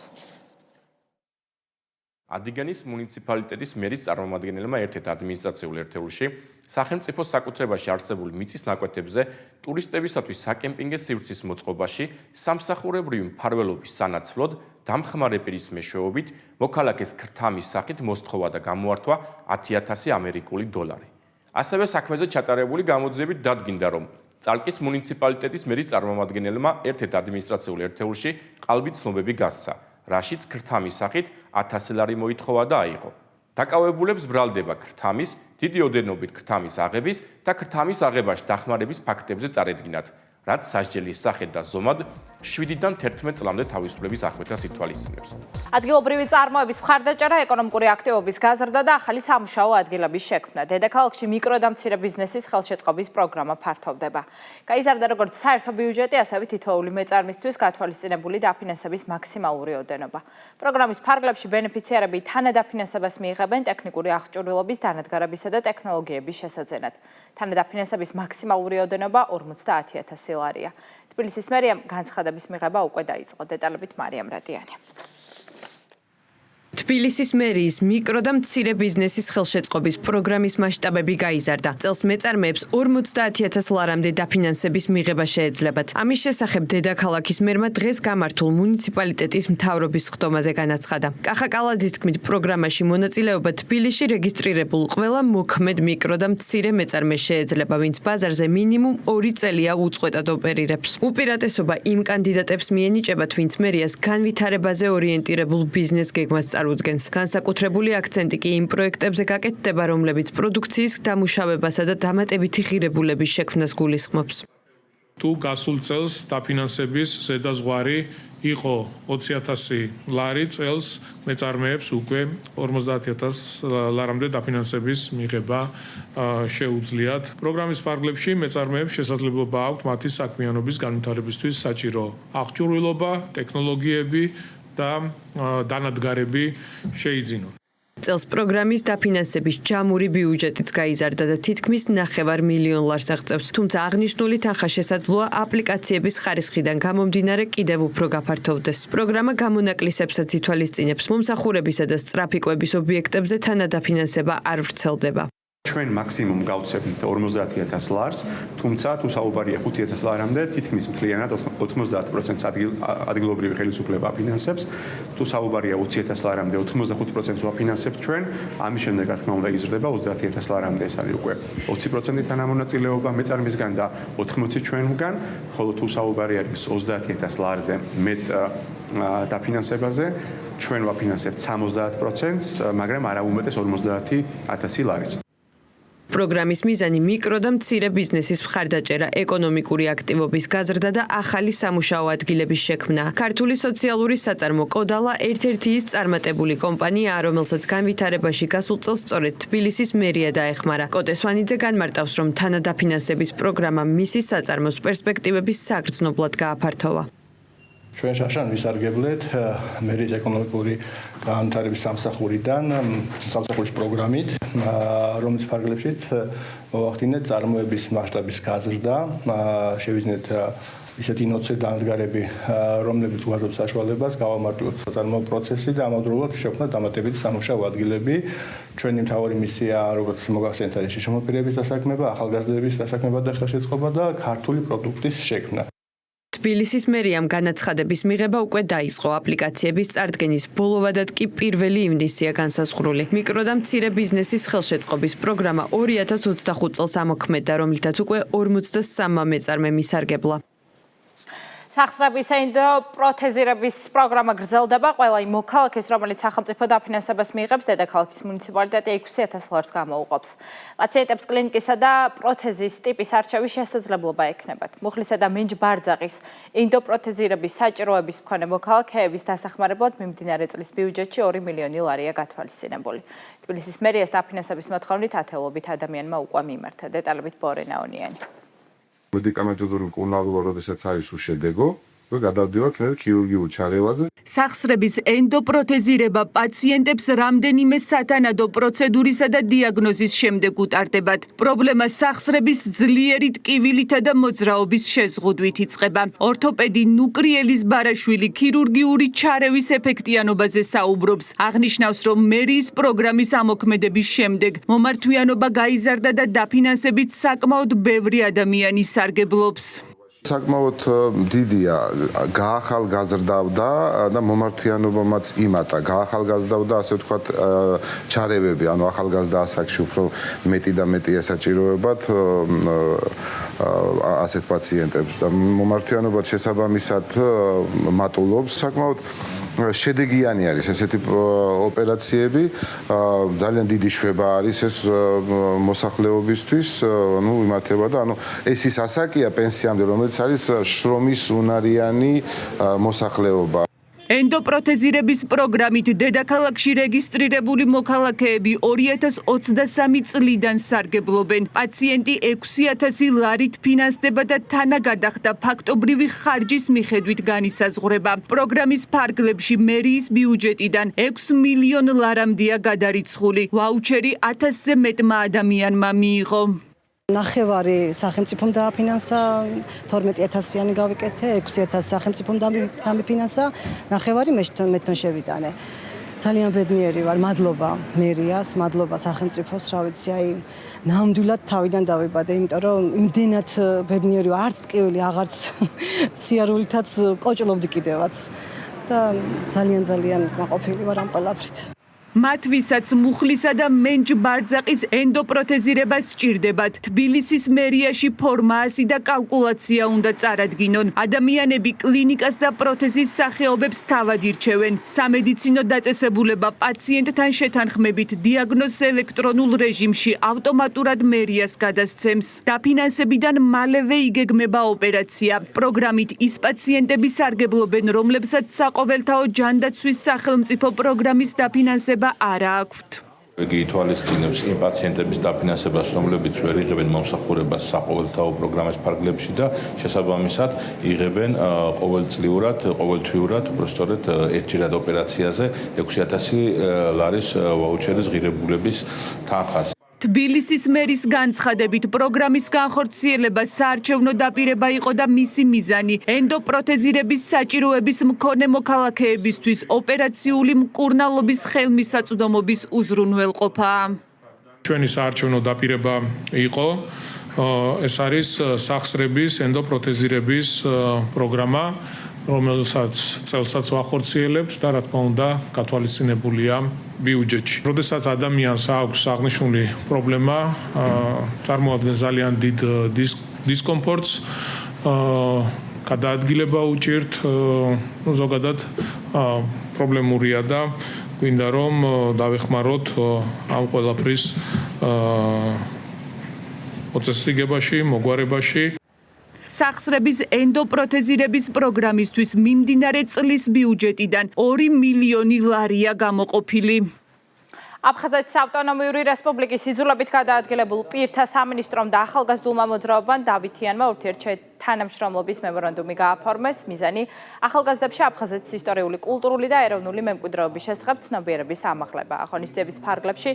ადიგენის მუნიციპალიტეტის მერის წარმომადგენელმა ერთ-ერთ ადმინისტრაციულ ერთეულში სახელმწიფო საკუთრებაში არსებული მიწის ნაკვეთებზე ტურისტებისათვის საკემპინგე სივრცის მოწყობაში სამსახურებრივი მფარველობის სანაცვლოდ დამხმარე პირის მეშვეობით მოქალაქეს ქრთამის სახით მოსთხოვა და გამოართვა 10,000 ამერიკული დოლარი. ასევე საქმეზე ჩატარებული გამოძიებით დადგინდა, რომ წალკის მუნიციპალიტეტის მერის წარმომადგენელმა ერთ-ერთ ადმინისტრაციულ ერთეულში ყალბი ცნობები გასცა, რაშიც ქრთამის სახით 1000 ლარი მოითხოვა და აიღო. დაკავებულებს ბრალდება ქრთამის, დიდი ოდენობით ქრთამის აღების და ქრთამის აღებაში დახმარების ფაქტებზე წარედგინათ, რაც სასჯელის სახით და ზომად 7-დან 11 წლამდე თავისუფლების აღკვეთას ითვალისწინებს. ადგილობრივი წარმოების მხარდაჭერა, ეკონომიკური აქტივობის გაზრდა და ახალი სამუშაო ადგილების შექმნა. დედაქალაქში მიკრო და მცირე ბიზნესის ხელშეწყობის პროგრამა ფართოვდება. გაიზარდა როგორც საერთო ბიუჯეტი, ასევე თითოეული მეწარმისთვის გათვალისწინებული დაფინანსების მაქსიმალური ოდენობა. პროგრამის ფარგლებში ბენეფიციარები თანადაფინანსებას მიიღებენ ტექნიკური აღჭურვილობის, დანადგარებისა და ტექნოლოგიების შესაძენად. თანადაფინანსების მაქსიმალური ოდენობა 50,000 ლარია. თბილისის მერიამ განცხადების მიღება უკვე დაიწყო. დეტალებით მარიამ რადიანი. თბილისის მერიის მიკრო და მცირე ბიზნესის ხელშეწყობის პროგრამის მასშტაბები გაიზარდა. წელს მეწარმეებს 50,000 ლარამდე დაფინანსების მიღება შეეძლებათ. ამის შესახებ დედაქალაქის მერმა დღეს გამართულ მუნიციპალიტეტის მთავრობის ხდომაზე განაცხადა. კახა კალაძის თქმით, პროგრამაში მონაწილეობა თბილისში რეგისტრირებულ ყველა მოქმედ მიკრო და მცირე მეწარმეს შეეძლება, ვინც ბაზარზე მინიმუმ 2 წელია უწყვეტად ოპერირებს. უპირატესობა იმ კანდიდატებს მიენიჭებათ, ვინც მერიას განვითარებაზე ორიენტირებულ ბიზნეს გეგმას წარუდგენს. განსაკუთრებული აქცენტი კი იმ პროექტებზე გაკეთდება, რომლებიც პროდუქციის დამუშავებასა და დამატებითი ღირებულების შექმნას გულისხმობს. თუ გასულ წელს დაფინანსების ზედაზღვარი იყო 20,000 ლარი, წელს მეწარმეებს უკვე 50,000 ლარამდე დაფინანსების მიღება შეუძლიათ. პროგრამის ფარგლებში მეწარმეებს შესაძლებლობა აქვთ მათი საქმიანობის განვითარებისთვის საჭირო აღჭურვილობა, ტექნოლოგიები და დანადგარები შეიძინონ. წელს პროგრამის დაფინანსების ჯამური ბიუჯეტიც გაიზარდა და თითქმის 9,5 ლარს აღწევს. თუმცა აღნიშნული თანხა შესაძლოა აპლიკაციების ხარისხიდან გამომდინარე კიდევ უფრო გაფართოვდეს. პროგრამა გამონაკლისებსაც ითვალისწინებს. მომსახურებისა და სწრაფი კვების ობიექტებზე თანადაფინანსება არ ვრცელდება. ჩვენ მაქსიმუმ გავცემთ 50,000 ლარს, თუმცა თუ საუბარია 5,000 ლარამდე, თითქმის მთლიანად 90% ადგილობრივი ხელისუფლება აფინანსებს. თუ საუბარია 20,000 ლარამდე, 85%-ს ვაფინანსებთ ჩვენ. ამის შემდეგ, რა თქმა უნდა, იზრდება 30,000 ლარამდე, ეს არის უკვე 20% თანამონაწილეობა მეწარმისგან და 80 ჩვენგან, ხოლო თუ საუბარი არის 30,000 ლარზე მეტ დაფინანსებაზე, ჩვენ ვაფინანსებთ 70%-ს, მაგრამ არა უმეტეს 50,000 ლარიც. პროგრამის მიზანი მიკრო და მცირე ბიზნესის მხარდაჭერა, ეკონომიკური აქტივობის გაზრდა და ახალი სამუშაო ადგილების შექმნა. ქართული სოციალური საწარმო კოდალა ერთ-ერთი ის წარმატებული კომპანიაა, რომელსაც განვითარებაში გასულ წელს სწორედ თბილისის მერია დაეხმარა. კოტე სვანიძე განმარტავს, რომ თანადაფინანსების პროგრამა მისი საწარმოს პერსპექტივების საგრძნობლად გააფართოვა. ჩვენ შაშან ვისარგებლეთ მერის ეკონომიკური განვითარების სამსახურის პროგრამით, რომლის ფარგლებშიც მოვახდინეთ წარმოების მასშტაბის გაზრდა, შევიძინეთ ისეთი ინოცე დანადგარები, რომლებიც უაზრობ საშუალებას გავამართლოთ საწარმოო პროცესი და ამავდროულად შევქმნათ დამატებითი სამუშაო ადგილები. ჩვენი მთავარი მისია, როგორც მოგახსენეთ, არის შემოყირების დასაქმება, ახალგაზრდების დასაქმება და ხელშეწყობა და ქართული პროდუქტის შექმნა. თბილისის მერიამ განაცხადების მიღება უკვე დაიწყო. აპლიკაციების წარდგენის ბოლოვადად კი 1 ივნისია განსაზღვრული. მიკრო და მცირე ბიზნესის ხელშეწყობის პროგრამა 2025 წელს ამოქმედდა, რომლითაც უკვე 53 მეწარმე მისარგებლა. სახსრების ენდოპროთეზირების პროგრამა გრძელდება. ყველა იმ მოქალაქეს, რომელიც სახელმწიფო დაფინანსებას მიიღებს, დედაქალაქის მუნიციპალიტეტი 6,000 ლარს გამოუყოფს. პაციენტებს კლინიკისა და პროთეზის ტიპის არჩევის შესაძლებლობა ექნებათ. მუხლისა და მენჯ-ბარძაყის ენდოპროთეზირების საჭიროების მქონე მოქალაქეების დასახმარებლად მიმდინარე წლის ბიუჯეტში 2 მილიონი ლარია გათვალისწინებული. თბილისის მერიას დაფინანსების მოთხოვნით ათეულობით ადამიანმა უკვე მიმართა. დეტალებით ბორენა ონიანი. Medicamentul მკურნალობა, როდესაც არის უშედეგო, გადავდივართ ქირურგიულ ჩარევაზე. სახსრების ენდოპროთეზირება პაციენტებს რამდენიმე სათანადო პროცედურისა და დიაგნოზის შემდეგ უტარდებათ. პრობლემა სახსრების ძლიერი ტკივილითა და მოძრაობის შეზღუდვით იწყება. ორთოპედი ნუკრიელის ბარაშვილი ქირურგიული ჩარევის ეფექტიანობაზე საუბრობს. აღნიშნავს, რომ მერიის პროგრამის ამოქმედების შემდეგ მომართვიანობა გაიზარდა და დაფინანსებით საკმაოდ ბევრი ადამიანი სარგებლობს. საკმაოდ დიდია, გაახალგაზრდავდა და მომართვიანობამაც იმატა. გაახალგაზრდავდა, ასე ვთქვათ, ჩარევები, ანუ ახალგაზრდა ასაკში უფრო მეტი და მეტი ესაჭიროებათ ასეთ პაციენტებს და მომართვიანობად შესაბამისად მატულობს. საკმაოდ შედეგიანი არის ესეთი ოპერაციები, ძალიან დიდი შვება არის ეს მოსახლეობისთვის, იმართება და ეს ის ასაკია პენსიამდე, რომელიც არის შრომის უნარიანი მოსახლეობა. ენდოპროთეზირების პროგრამით დედაქალაქში რეგისტრირებული მოქალაქეები 2023 წლიდან სარგებლობენ. პაციენტი 6,000 ლარით ფინანსდება და თანაგადახდა ფაქტობრივი ხარჯის მიხედვით განისაზღვრება. პროგრამის ფარგლებში მერიის ბიუჯეტიდან 6 მილიონ ლარამდეა გადარიცხული. ვაუჩერი 1000-ზე მეტმა ადამიანმა მიიღო. ნახევარი სახელმწიფომ დააფინანსა, 12,000-იანი გავიკეთე, 6,000 სახელმწიფომ დამიფინანსა, ნახევარი მე შევიტანე. ძალიან ბედნიერი ვარ, მადლობა მერიას, მადლობა სახელმწიფოს, რა ვიცი, აი ნამდვილად თავიდან დავიბადე, იმიტომ რომ იმდენად ბედნიერი ვარ, არც ტკივილი, აღარც სიარულითაც კოჭლობდი კიდევაც და ძალიან მაყოფილი ვარ ამ ყველაფრით. მათ ვისაც მუხლისა და მენჯ-ბარძაყის ენდოპროთეზირება სჭირდებათ, თბილისის მერიაში ფორმაასი და კალკულაცია უნდა წარადგინონ. ადამიანები კლინიკას და პროთეზის სახეობებს თავად ირჩევენ. სამედიცინო დაწესებულება პაციენტთან შეთანხმებით დიაგნოზს ელექტრონულ რეჟიმში ავტომატურად მერიას გადასცემს. დაფინანსებიდან მალევე იგეგმება ოპერაცია. პროგრამით ის პაციენტები სარგებლობენ, რომლებსაც საყოველთაო ჯანდაცვის სახელმწიფო პროგრამის დაფინანსება არა აქვთ. იგი ითვალისწინებს იმ პაციენტების დაფინანსებას, რომლებიც ვერ იღებენ მომსახურებას საყოველთაო პროგრამის ფარგლებში და შესაბამისად იღებენ ყოველთვიურად, უბრალოდ ერთჯერად ოპერაციაზე 6,000 ლარის ვაუჩერის ღირებულების თანხას. თბილისის მერის განცხადებით პროგრამის განხორციელება საარჩევნო დაპირება იყო და მისი მიზანი ენდოპროთეზირების საჭიროების მქონე მოქალაქეებისთვის ოპერაციული მკურნალობის ხელმისაწვდომობის უზრუნველყოფაა. ჩვენი საარჩევნო დაპირება იყო ეს არის სახსრების ენდოპროთეზირების პროგრამა, რომელსაც წელსაც ვახორციელებთ და რა თქმა უნდა გათვალისწინებულია ბიუჯეტში. როდესაც ადამიანს აქვს აღნიშნული პრობლემა, წარმოადგენს ძალიან დიდ დისკომფორტს, გადაადგილება უჭირთ, ზოგადად პრობლემურია და გვინდა რომ დავეხმაროთ ამ ყველაფრის პროცესრიგებაში, მოგვარებაში. სახსრების ენდოპროთეზირების პროგრამისთვის მიმდინარე წლის ბიუჯეტიდან 2 მილიონი ლარია გამოყოფილი. აფხაზეთის ავტონომიური რესპუბლიკის იძულებით გადაადგილებულ პირთა სამინისტრომ და ახალგაზრდულმა მოძრაობამ დავითიანმა ურთიერთთანამშრომლობის მემორანდუმი გააფორმეს. მიზანი ახალგაზრდებში აფხაზეთის ისტორიული, კულტურული და ეროვნული მემკვიდრეობის შესახებ ცნობიერების ამაღლება. აღონისძიების ფარგლებში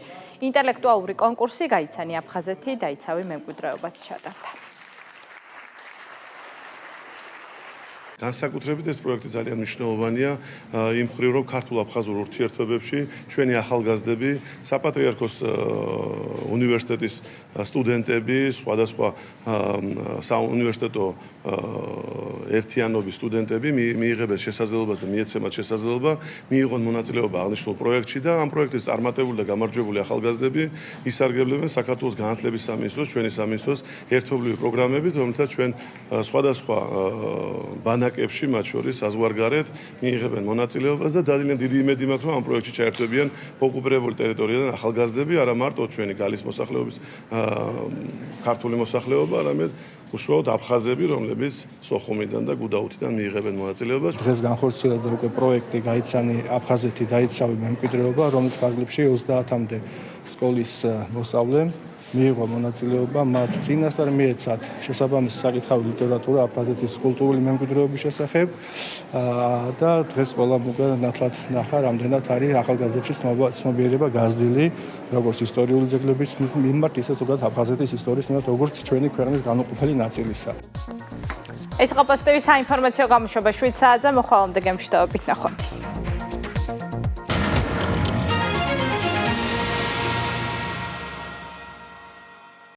ინტელექტუალური კონკურსი გაიცანი აფხაზეთი დაიცავი მემკვიდრეობაც ჩატარდა. განსაკუთრებით ეს პროექტი ძალიან მნიშვნელოვანია იმ მხრივ, რომ ქართულ-აფხაზურ ურთიერთობებში ჩვენი ახალგაზრდები, საპატრიარქოს უნივერსიტეტის სტუდენტები, სხვადასხვა საუნივერსიტეტო ერთიანობის სტუდენტები მიიღებენ შესაძლებლობას და მიეცემათ შესაძლებლობა მიიღონ მონაწილეობა აღნიშნულ პროექტში და ამ პროექტის წარმატებული და გამარჯვებული ახალგაზრდები ისარგებლებენ საქართველოს განათლების სამინისტროს, ჩვენი სამინისტროს ერთობლივი პროგრამებით, რომელთაც ჩვენ სხვადასხვა ბანაკებში, მათ შორის საზღვარგარეთ მიიღებენ მონაწილეობას და ძალიან დიდი იმედი მაქვს, რომ ამ პროექტში ჩაერთვებიან ოკუპირებული ტერიტორიიდან ახალგაზრდები, არა მარტო ჩვენი გალის მოსახლეობის ქართული მოსახლეობა, არამედ უშუალოდ აფხაზები, რომლებიც სოხუმიდან და გუდაუთიდან მიიღებენ მონაწილეობას. დღეს განხორციელდა უკვე პროექტი გაიცანი აფხაზეთი დაიცავი მემკვიდრეობა, რომლის ფარგლებში 30-მდე სკოლის მოსავლემ მიიღო მონაწილეობა, მათ წინასწარ მიეცათ შესაბამისი საკითხავი ლიტერატურა აფხაზეთის კულტურული მემკვიდრეობის შესახებ და დღეს ყველა ნათლად ნახა, რამდენად არის ახალგაზრდებში ცნობიერება გაზრდილი, როგორც ისტორიული ძეგლების მიმართ, ისე ზოგადად აფხაზეთის ისტორიის მიმართ, როგორც ჩვენი ქვეყნის განუყოფელი ნაწილისა. ეს იყო პოსტების საინფორმაციო გამოშვება 7 საათზე, მოხვალამდე გემშვიდობებით ნახვამდის.